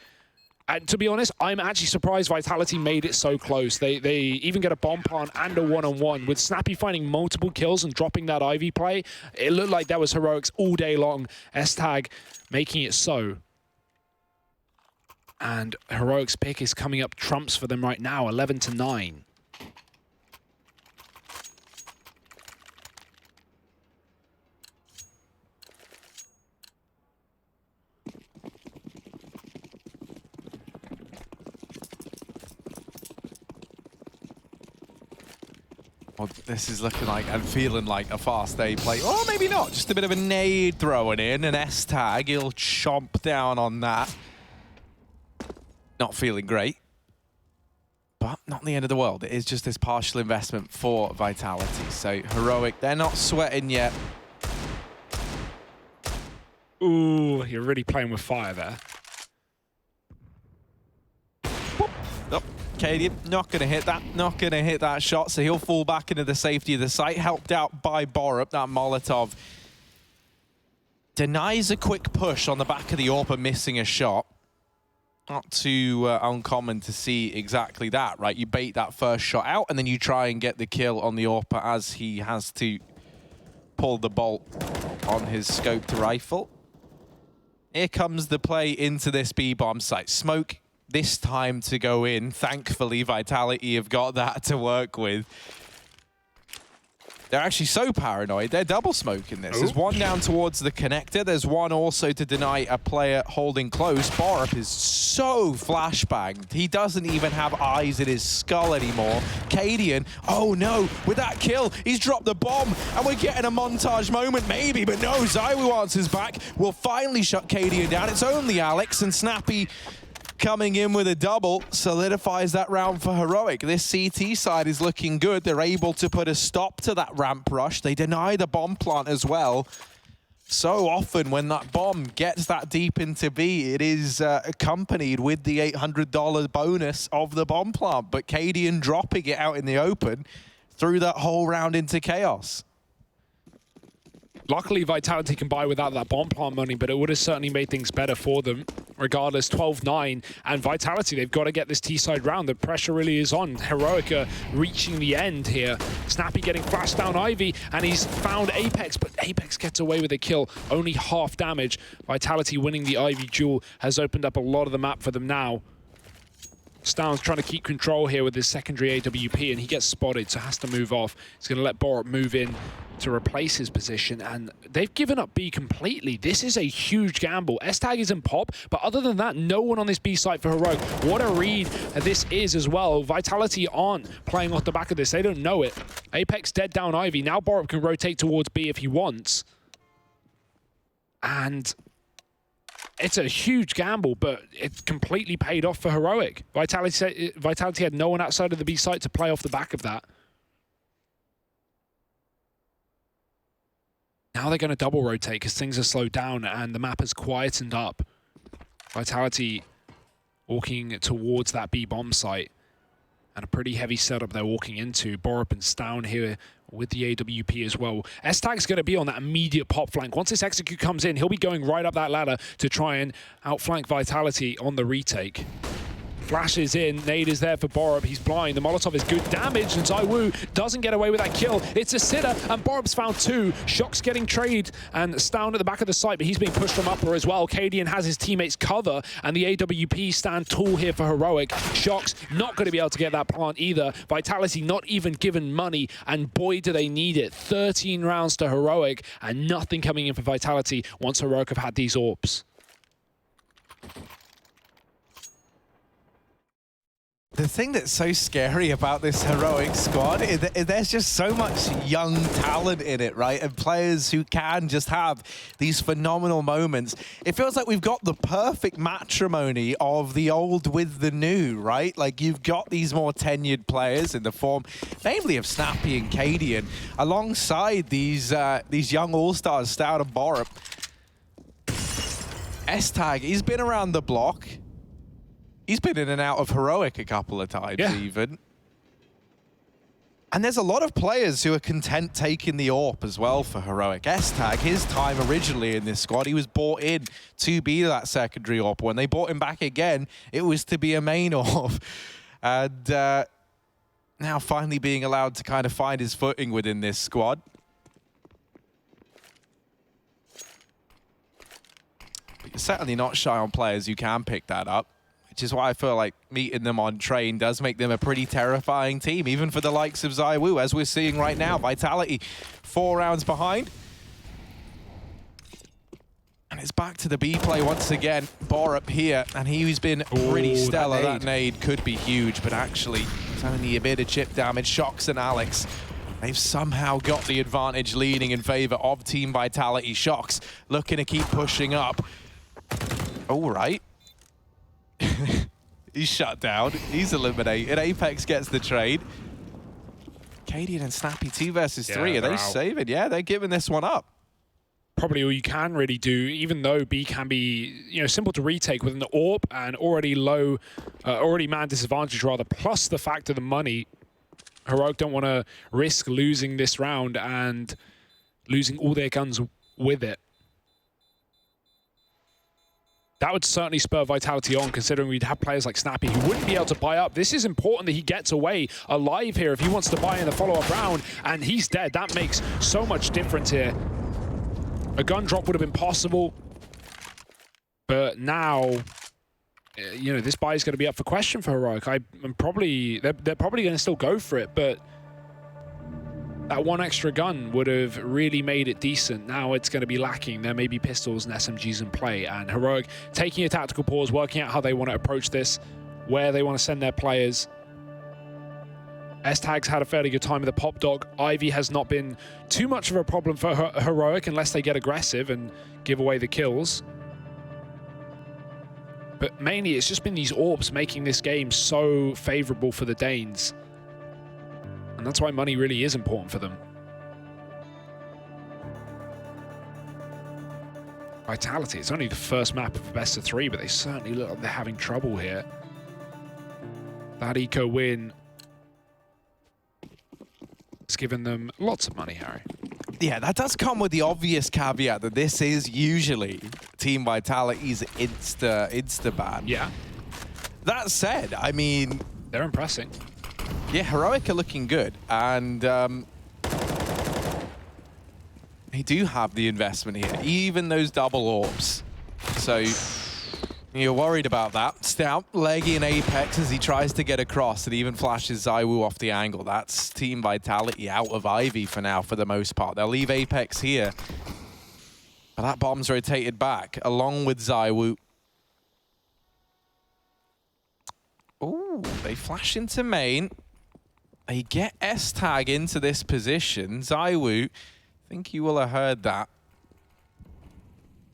And to be honest, I'm actually surprised Vitality made it so close. They even get a bomb plant and a one-on-one. With Snappy finding multiple kills and dropping that Ivy play, it looked like that was Heroics all day long. S-Tag making it so. And Heroic's pick is coming up trumps for them right now, 11-9. Well, this is looking like and feeling like a fast A play. Or maybe not, just a bit of a nade throwing in, an S-Tag. He'll chomp down on that. Not feeling great, but not the end of the world. It is just this partial investment for Vitality. So Heroic, they're not sweating yet. Ooh, you're really playing with fire there. Oh, Cadian, not going to hit that. Not going to hit that shot, so he'll fall back into the safety of the site. Helped out by Borup, that Molotov. Denies a quick push on the back of the AWPer, missing a shot. Not too uncommon to see exactly that, right? You bait that first shot out, and then you try and get the kill on the AWPer as he has to pull the bolt on his scoped rifle. Here comes the play into this B-bomb site. Smoke this time to go in. Thankfully, Vitality have got that to work with. They're actually so paranoid, they're double smoking this. There's one down towards the connector. There's one also to deny a player holding close. Borup is so flashbanged. He doesn't even have eyes in his skull anymore. Cadian, oh no, with that kill, he's dropped the bomb, and we're getting a montage moment maybe, but no, Zywoo answers back. We'll finally shut Cadian down. It's only Alex, and Snappy coming in with a double solidifies that round for Heroic. This CT side is looking good. They're able to put a stop to that ramp rush. They deny the bomb plant as well. So often when that bomb gets that deep into B, it is accompanied with the $800 bonus of the bomb plant. But Cadian dropping it out in the open threw that whole round into chaos. Luckily, Vitality can buy without that bomb plant money, but it would have certainly made things better for them. Regardless, 12-9, and Vitality, they've got to get this T-side round. The pressure really is on. Heroic reaching the end here. Snappy getting flashed down Ivy, and he's found Apex, but Apex gets away with a kill. Only half damage. Vitality winning the Ivy duel has opened up a lot of the map for them now. Stown's trying to keep control here with his secondary AWP, and he gets spotted, so has to move off. He's going to let Borup move in to replace his position, and they've given up B completely. This is a huge gamble. S-Tag is in pop, but other than that, no one on this B site for Heroic. What a read this is as well. Vitality aren't playing off the back of this. They don't know it. Apex dead down Ivy. Now Borup can rotate towards B if he wants. And it's a huge gamble, but it completely paid off for Heroic. Vitality had no one outside of the B site to play off the back of that. Now they're going to double rotate because things are slowed down and the map has quietened up. Vitality walking towards that B bomb site. And a pretty heavy setup they're walking into. Borup and Stown here with the AWP as well. S-Tag's going to be on that immediate pop flank. Once this execute comes in, he'll be going right up that ladder to try and outflank Vitality on the retake. Flashes in, nade is there for Borup, he's blind, the Molotov is good damage, and Zywoo doesn't get away with that kill. It's a sitter, and Borup's found two. Shox getting traded, and Stown at the back of the site, but he's being pushed from upper as well. Cadian has his teammates cover, and the AWP stand tall here for Heroic. Shox not going to be able to get that plant either. Vitality not even given money, and boy do they need it. 13 rounds to Heroic, and nothing coming in for Vitality once Heroic have had these AWPs. The thing that's so scary about this Heroic squad is that there's just so much young talent in it, right? And players who can just have these phenomenal moments. It feels like we've got the perfect matrimony of the old with the new, right? Like you've got these more tenured players in the form, namely of Snappy and Cadian, alongside these young all-stars, Stout and Borup. S-Tag, he's been around the block. He's been in and out of Heroic a couple of times even. And there's a lot of players who are content taking the AWP as well for Heroic. S-Tag, his time originally in this squad, he was bought in to be that secondary AWP. When they bought him back again, it was to be a main AWP. And now finally being allowed to kind of find his footing within this squad. But you're certainly not shy on players who can pick that up. Which is why I feel like meeting them on train does make them a pretty terrifying team, even for the likes of ZywOo, as we're seeing right now. Vitality 4 rounds behind. And it's back to the B play once again. Borup here, and he's been pretty stellar. That nade could be huge, but actually it's only a bit of chip damage. Shox and Alex, they've somehow got the advantage, leading in favor of Team Vitality. Shox looking to keep pushing up. All right. He's shut down. He's eliminated. Apex gets the trade. Cadian and Snappy 2 versus 3. Are they saving? Yeah, they're giving this one up. Probably all you can really do, even though B can be, you know, simple to retake with an AWP and already low, already man disadvantage rather, plus the fact of the money. Heroic don't want to risk losing this round and losing all their guns with it. That would certainly spur Vitality on, considering we'd have players like Snappy who wouldn't be able to buy up. This is important that he gets away alive here if he wants to buy in the follow-up round, and he's dead. That makes so much difference here. A gun drop would have been possible, but now, you know, this buy is going to be up for question for Heroic. They're probably going to still go for it, but that one extra gun would have really made it decent. Now it's going to be lacking. There may be pistols and SMGs in play, and Heroic taking a tactical pause, working out how they want to approach this, where they want to send their players. S-Tag's had a fairly good time with the pop dog. Ivy has not been too much of a problem for Heroic unless they get aggressive and give away the kills. But mainly it's just been these AWPs making this game so favorable for the Danes. And that's why money really is important for them. Vitality, it's only the first map of a best of 3, but they certainly look like they're having trouble here. That eco win has given them lots of money, Harry. Yeah, that does come with the obvious caveat that this is usually Team Vitality's insta-ban. Yeah. That said, I mean, they're impressing. Yeah, Heroic are looking good, and they do have the investment here, even those double AWPs. So you're worried about that. Stout, Leggy, and Apex as he tries to get across and even flashes ZywOo off the angle. That's Team Vitality out of Ivy for now, for the most part. They'll leave Apex here, but that bomb's rotated back along with ZywOo. Ooh, they flash into main. They get S-Tag into this position. ZywOo, I think you will have heard that.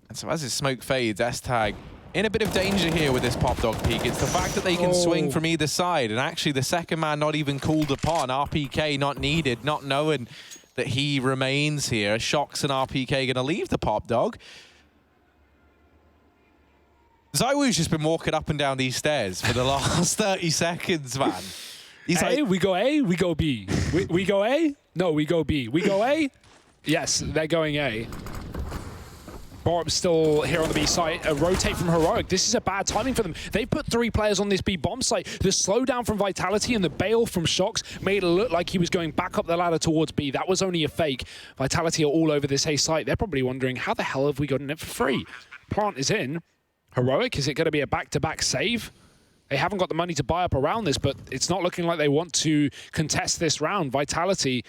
And so as his smoke fades, S-Tag in a bit of danger here with this pop dog peek. It's the fact that they can swing from either side. And actually the second man not even called upon. RPK not needed, not knowing that he remains here. Shox and RPK gonna leave the pop dog. ZywOo's just been walking up and down these stairs for the last 30 seconds, man. He's A, like, we go A, we go B. We go A? No, we go B. We go A? Yes, they're going A. Borup's still here on the B site. A rotate from Heroic. This is a bad timing for them. They put 3 players on this B bomb site. The slowdown from Vitality and the bail from Shox made it look like he was going back up the ladder towards B. That was only a fake. Vitality are all over this A site. They're probably wondering, how the hell have we gotten it for free? Plant is in. Heroic, is it going to be a back-to-back save? They haven't got the money to buy up around this, but it's not looking like they want to contest this round. Vitality,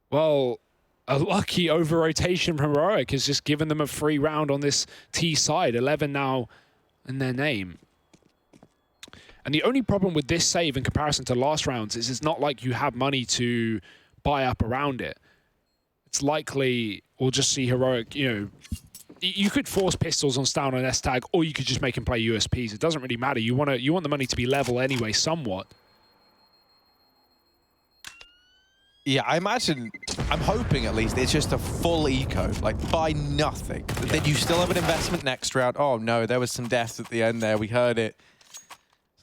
well, a lucky over-rotation from Heroic has just given them a free round on this T side. 11 now in their name. And the only problem with this save in comparison to last rounds is it's not like you have money to buy up around it. It's likely we'll just see Heroic, you know, you could force pistols on Stown and S-Tag, or you could just make him play USPs. It doesn't really matter. You want the money to be level anyway, somewhat. yeah, I imagine, I'm hoping at least, it's just a full eco, like buy nothing. Yeah. Then you still have an investment next round. Oh no, there was some death at the end there. We heard it.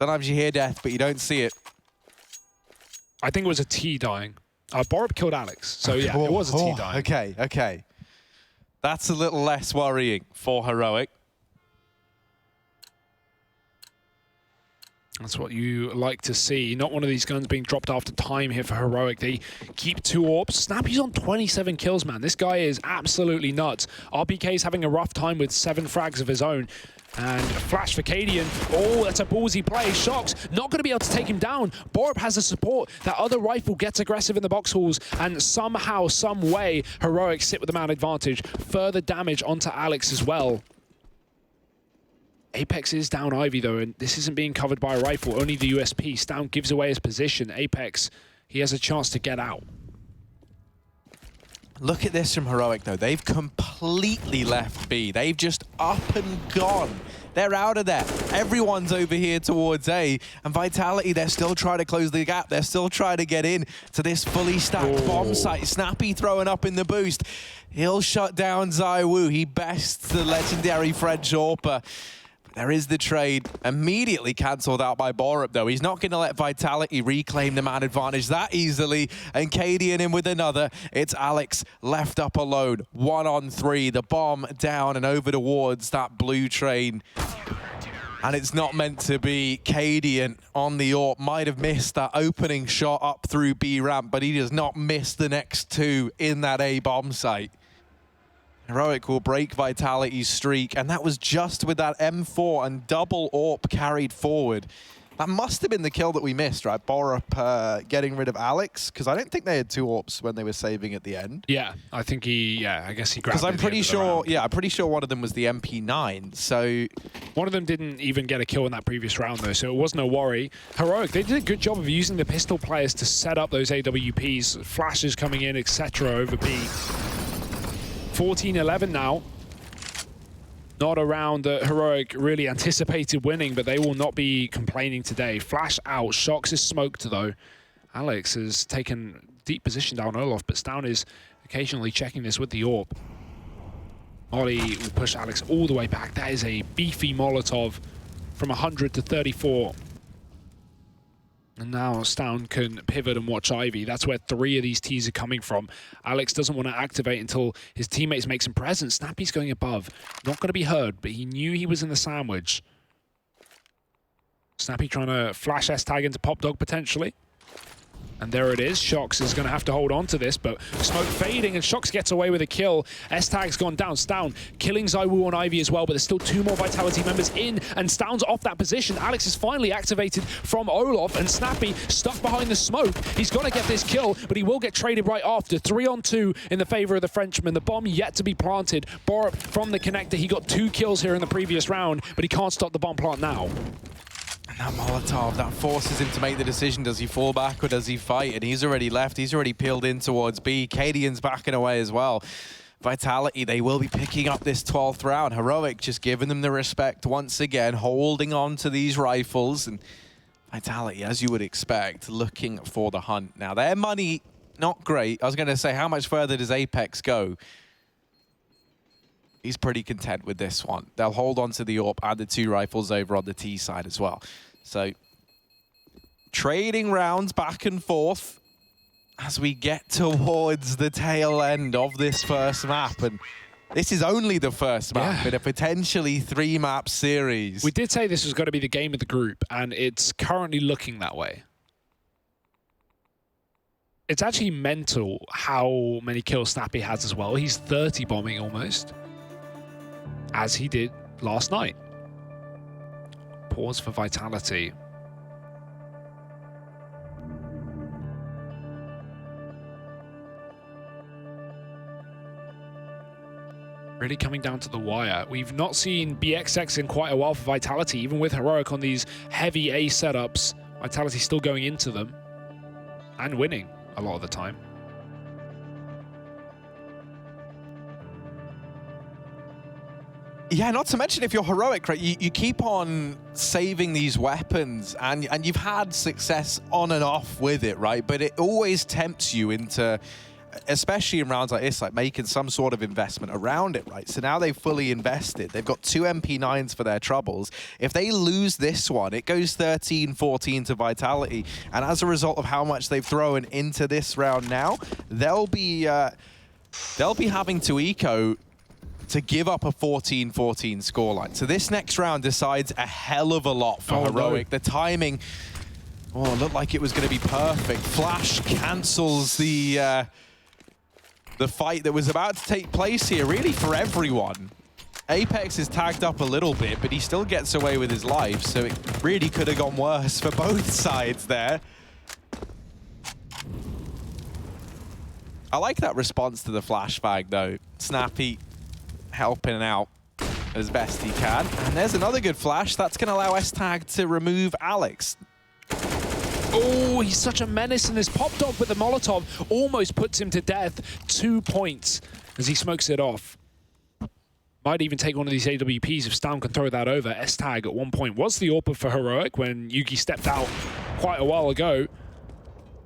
Sometimes you hear death, but you don't see it. I think it was a T dying. Borup killed Alex, so yeah, it was a T dying. Okay, okay. That's a little less worrying for Heroic. That's what you like to see. Not one of these guns being dropped after time here for Heroic. They keep 2 orbs. Snappy's on 27 kills, man. This guy is absolutely nuts. RBK's having a rough time with 7 frags of his own. And flash for Cadian. Oh, that's a ballsy play. Shocks not going to be able to take him down. Borup has the support. That other rifle gets aggressive in the box halls, and somehow, some way, Heroic sit with the man advantage. Further damage onto Alex as well. Apex is down Ivy, though, and this isn't being covered by a rifle. Only the USP. Stown gives away his position. Apex, he has a chance to get out. Look at this from Heroic, though. They've completely left B. They've just up and gone. They're out of there. Everyone's over here towards A. And Vitality, they're still trying to close the gap. They're still trying to get in to this fully stacked bomb site. Snappy throwing up in the boost. He'll shut down ZywOo. He bests the legendary French AWPer. There is the trade, immediately cancelled out by Borup, though. He's not going to let Vitality reclaim the man advantage that easily. And Cadian in with another. It's Alex left up alone. 1 on 3. The bomb down and over towards that blue train. And it's not meant to be. Cadian on the AWP might have missed that opening shot up through B ramp, but he does not miss the next 2 in that A bomb site. Heroic will break Vitality's streak, and that was just with that M4 and double AWP carried forward. That must have been the kill that we missed, right? Borup getting rid of Alex, because I don't think they had 2 AWPs when they were saving at the end. Yeah, I think I guess he grabbed it. Because I'm pretty sure, I'm pretty sure one of them was the MP9, so... One of them didn't even get a kill in that previous round, though, so it was no worry. Heroic, they did a good job of using the pistol players to set up those AWPs, flashes coming in, etc. over B. 14-11 now. Not a round that Heroic really anticipated winning, but they will not be complaining today. Flash out. Shocks is smoked, though. Alex has taken deep position down Olaf, but Stown is occasionally checking this with the AWP. Molly will push Alex all the way back. That is a beefy Molotov from 100 to 34. And now Stown can pivot and watch Ivy. That's where 3 of these Ts are coming from. Alex doesn't want to activate until his teammates make some presence. Snappy's going above. Not going to be heard, but he knew he was in the sandwich. Snappy trying to flash S-tag into Pop Dog potentially. And there it is. Shocks is going to have to hold on to this, but smoke fading, and Shocks gets away with a kill. S-tag's gone down. Stown killing ZywOo on Ivy as well, but there's still 2 more Vitality members in, and Stown's off that position. Alex is finally activated from Olaf, and Snappy stuck behind the smoke. He's going to get this kill, but he will get traded right after. 3 on 2 in the favor of the Frenchman. The bomb yet to be planted. Borup from the connector. He got 2 kills here in the previous round, but he can't stop the bomb plant now. And that Molotov, that forces him to make the decision. Does he fall back or does he fight? And he's already left. He's already peeled in towards B. Cadian's backing away as well. Vitality, they will be picking up this 12th round. Heroic just giving them the respect once again, holding on to these rifles. And Vitality, as you would expect, looking for the hunt. Now, their money, not great. I was going to say, how much further does Apex go? He's pretty content with this one. They'll hold on to the AWP and the 2 rifles over on the T side as well. So, trading rounds back and forth as we get towards the tail end of this first map. And this is only the first map in a potentially 3-map series. We did say this was going to be the game of the group, and it's currently looking that way. It's actually mental how many kills Snappy has as well. He's 30 bombing almost, as he did last night. Pause for Vitality. Really coming down to the wire. We've not seen BXX in quite a while for Vitality, even with Heroic on these heavy A setups. Vitality still going into them and winning a lot of the time. Yeah, not to mention if you're Heroic, right, you keep on saving these weapons and you've had success on and off with it, right? But it always tempts you into especially in rounds like this, like making some sort of investment around it, right? So now they've fully invested. They've got 2 MP9s for their troubles. If they lose this one, it goes 13-14 to Vitality. And as a result of how much they've thrown into this round now, they'll be having to eco to give up a 14-14 scoreline. So this next round decides a hell of a lot for Heroic. No. The timing, oh, it looked like it was going to be perfect. Flash cancels the fight that was about to take place here, really for everyone. Apex is tagged up a little bit, but he still gets away with his life, so it really could have gone worse for both sides there. I like that response to the flashbang, though. Snappy helping out as best he can. And there's another good flash. That's going to allow S-Tag to remove Alex. Oh, he's such a menace, and this pop dog with the Molotov almost puts him to death. 2 points as he smokes it off. Might even take one of these AWPs if Stam can throw that over. S-Tag at one point was the AWP for Heroic when Yugi stepped out quite a while ago.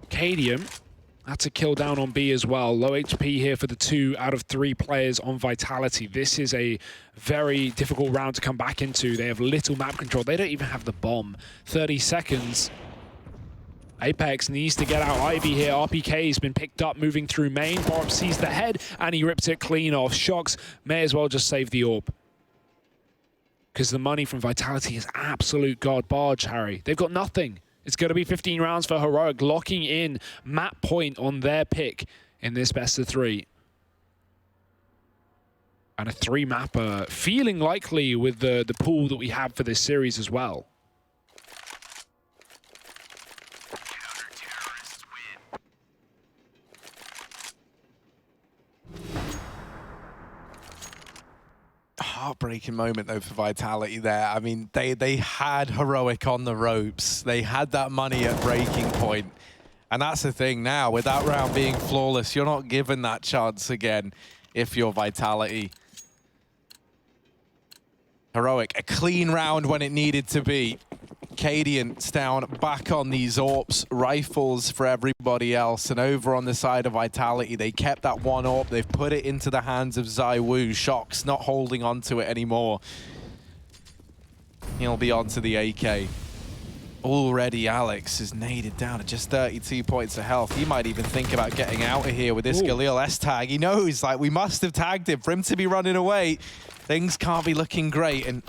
Cadian, that's a kill down on B as well. Low HP here for the 2 out of 3 players on Vitality. This is a very difficult round to come back into. They have little map control. They don't even have the bomb. 30 seconds. Apex needs to get out Ivy here. RPK has been picked up moving through main. Borup sees the head and he rips it clean off. Shox may as well just save the AWP. Because the money from Vitality is absolute garbage, Harry. They've got nothing. It's going to be 15 rounds for Heroic, locking in map point on their pick in this best of 3. And a 3-mapper feeling likely with the pool that we have for this series as well. Heartbreaking moment though for Vitality there. I mean, they had Heroic on the ropes. They had that money at breaking point. And that's the thing now, with that round being flawless, you're not given that chance again if you're Vitality. Heroic, a clean round when it needed to be. Cadian's down back on these AWPs, rifles for everybody else, and over on the side of Vitality, they kept that one AWP, they've put it into the hands of ZywOo. Shox not holding on to it anymore. He'll be on to the AK. Already Alex is naded down at just 32 points of health. He might even think about getting out of here with this Galil S-Tag. He knows, like, we must have tagged him for him to be running away. Things can't be looking great, and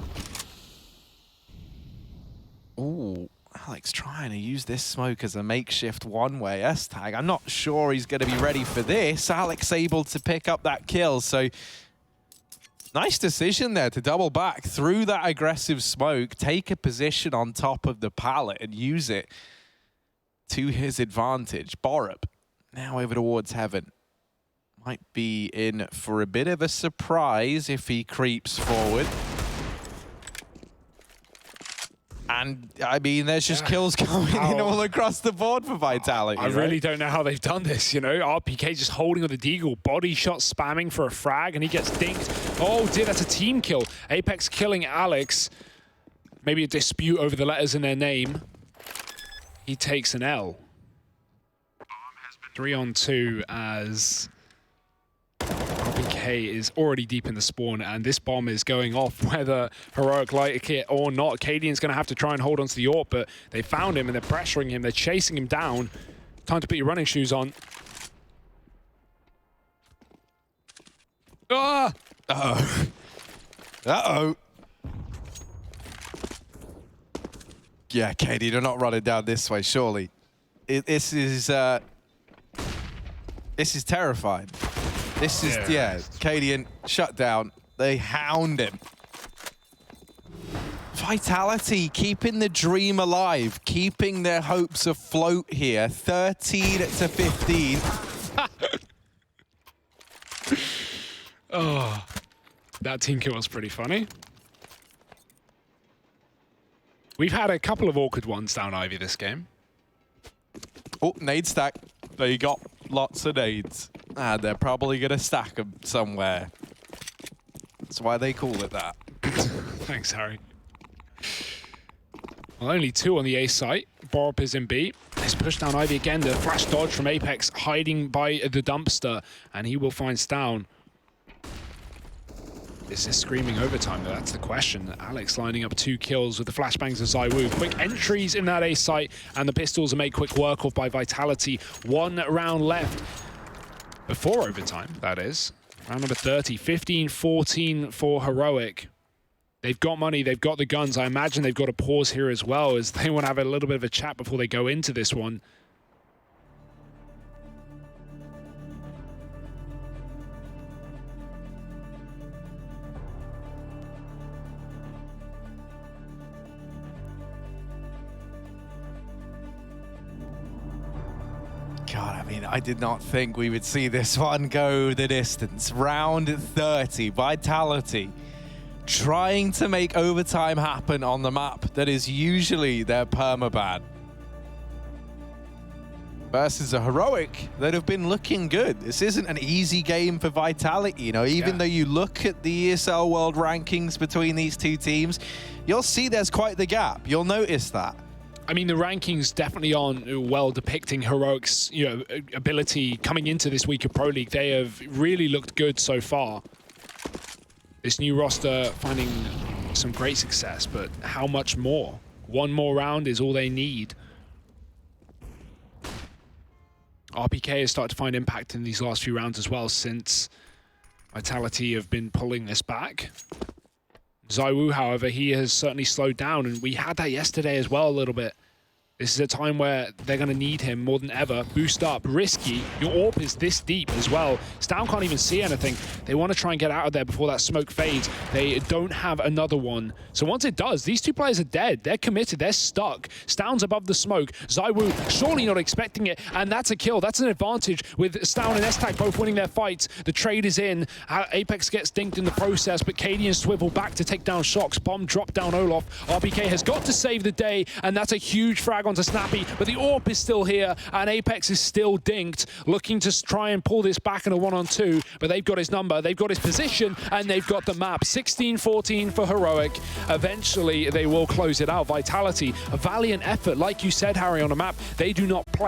ooh, Alex trying to use this smoke as a makeshift one-way S-Tag. I'm not sure he's going to be ready for this. Alex able to pick up that kill, so nice decision there to double back through that aggressive smoke, take a position on top of the pallet and use it to his advantage. Borup now over towards Heaven. Might be in for a bit of a surprise if he creeps forward. And, I mean, there's just kills coming in all across the board for Vitality. I really don't know how they've done this, you know? RPK just holding on the deagle, body shot spamming for a frag, and he gets dinked. Oh, dear, that's a team kill. Apex killing Alex. Maybe a dispute over the letters in their name. He takes an L. 3-on-2 as RPK is already deep in the spawn, and this bomb is going off whether Heroic like it or not. Cadian's going to have to try and hold on to the AWP, but they found him and they're pressuring him. They're chasing him down. Time to put your running shoes on. Ah! Uh-oh. Uh-oh. Yeah, Katie, they're not running down this way, surely. This is terrifying. This is, yeah, Cadian shut down. They hound him. Vitality keeping the dream alive, keeping their hopes afloat here. 13 to 15. Oh, that team kill was pretty funny. We've had a couple of awkward ones down Ivy this game. Oh, nade stack. They got lots of nades. And they're probably going to stack them somewhere. That's why they call it that. Thanks, Harry. Well, only 2 on the A site. Borup is in B. Nice push down Ivy again. The flash dodge from Apex hiding by the dumpster, and he will find Stown. This is screaming overtime, though. That's the question. Alex lining up 2 kills with the flashbangs of Zywoo. Quick entries in that A site, and the pistols are made quick work of by Vitality. 1 round left before overtime, that is. Round number 30, 15-14 for Heroic. They've got money, they've got the guns. I imagine they've got a pause here as well, as they want to have a little bit of a chat before they go into this one. God, I mean, I did not think we would see this one go the distance. Round 30, Vitality trying to make overtime happen on the map that is usually their permaban. Versus a Heroic that have been looking good. This isn't an easy game for Vitality, you know, even though you look at the ESL world rankings between these two teams, you'll see there's quite the gap. You'll notice that. I mean, the rankings definitely aren't well depicting Heroic's, ability coming into this week of Pro League. They have really looked good so far. This new roster finding some great success, but how much more? 1 more round is all they need. RPK has started to find impact in these last few rounds as well, since Vitality have been pulling this back. Zywoo, however, he has certainly slowed down, and we had that yesterday as well a little bit. This is a time where they're going to need him more than ever. Boost up, risky. Your AWP is this deep as well. Stown can't even see anything. They want to try and get out of there before that smoke fades. They don't have another one. So once it does, these 2 players are dead. They're committed. They're stuck. Stown's above the smoke. Zywoo surely not expecting it, and that's a kill. That's an advantage with Stown and S-Tac both winning their fights. The trade is in. Apex gets dinked in the process, but KD and Swivel back to take down Shocks. Bomb dropped down Olaf. RPK has got to save the day, and that's a huge frag onto Snappy, but the AWP is still here, and Apex is still dinked, looking to try and pull this back in a 1-on-2, but they've got his number, they've got his position, and they've got the map. 16-14 for Heroic. Eventually, they will close it out. Vitality, a valiant effort. Like you said, Harry, on a map they do not play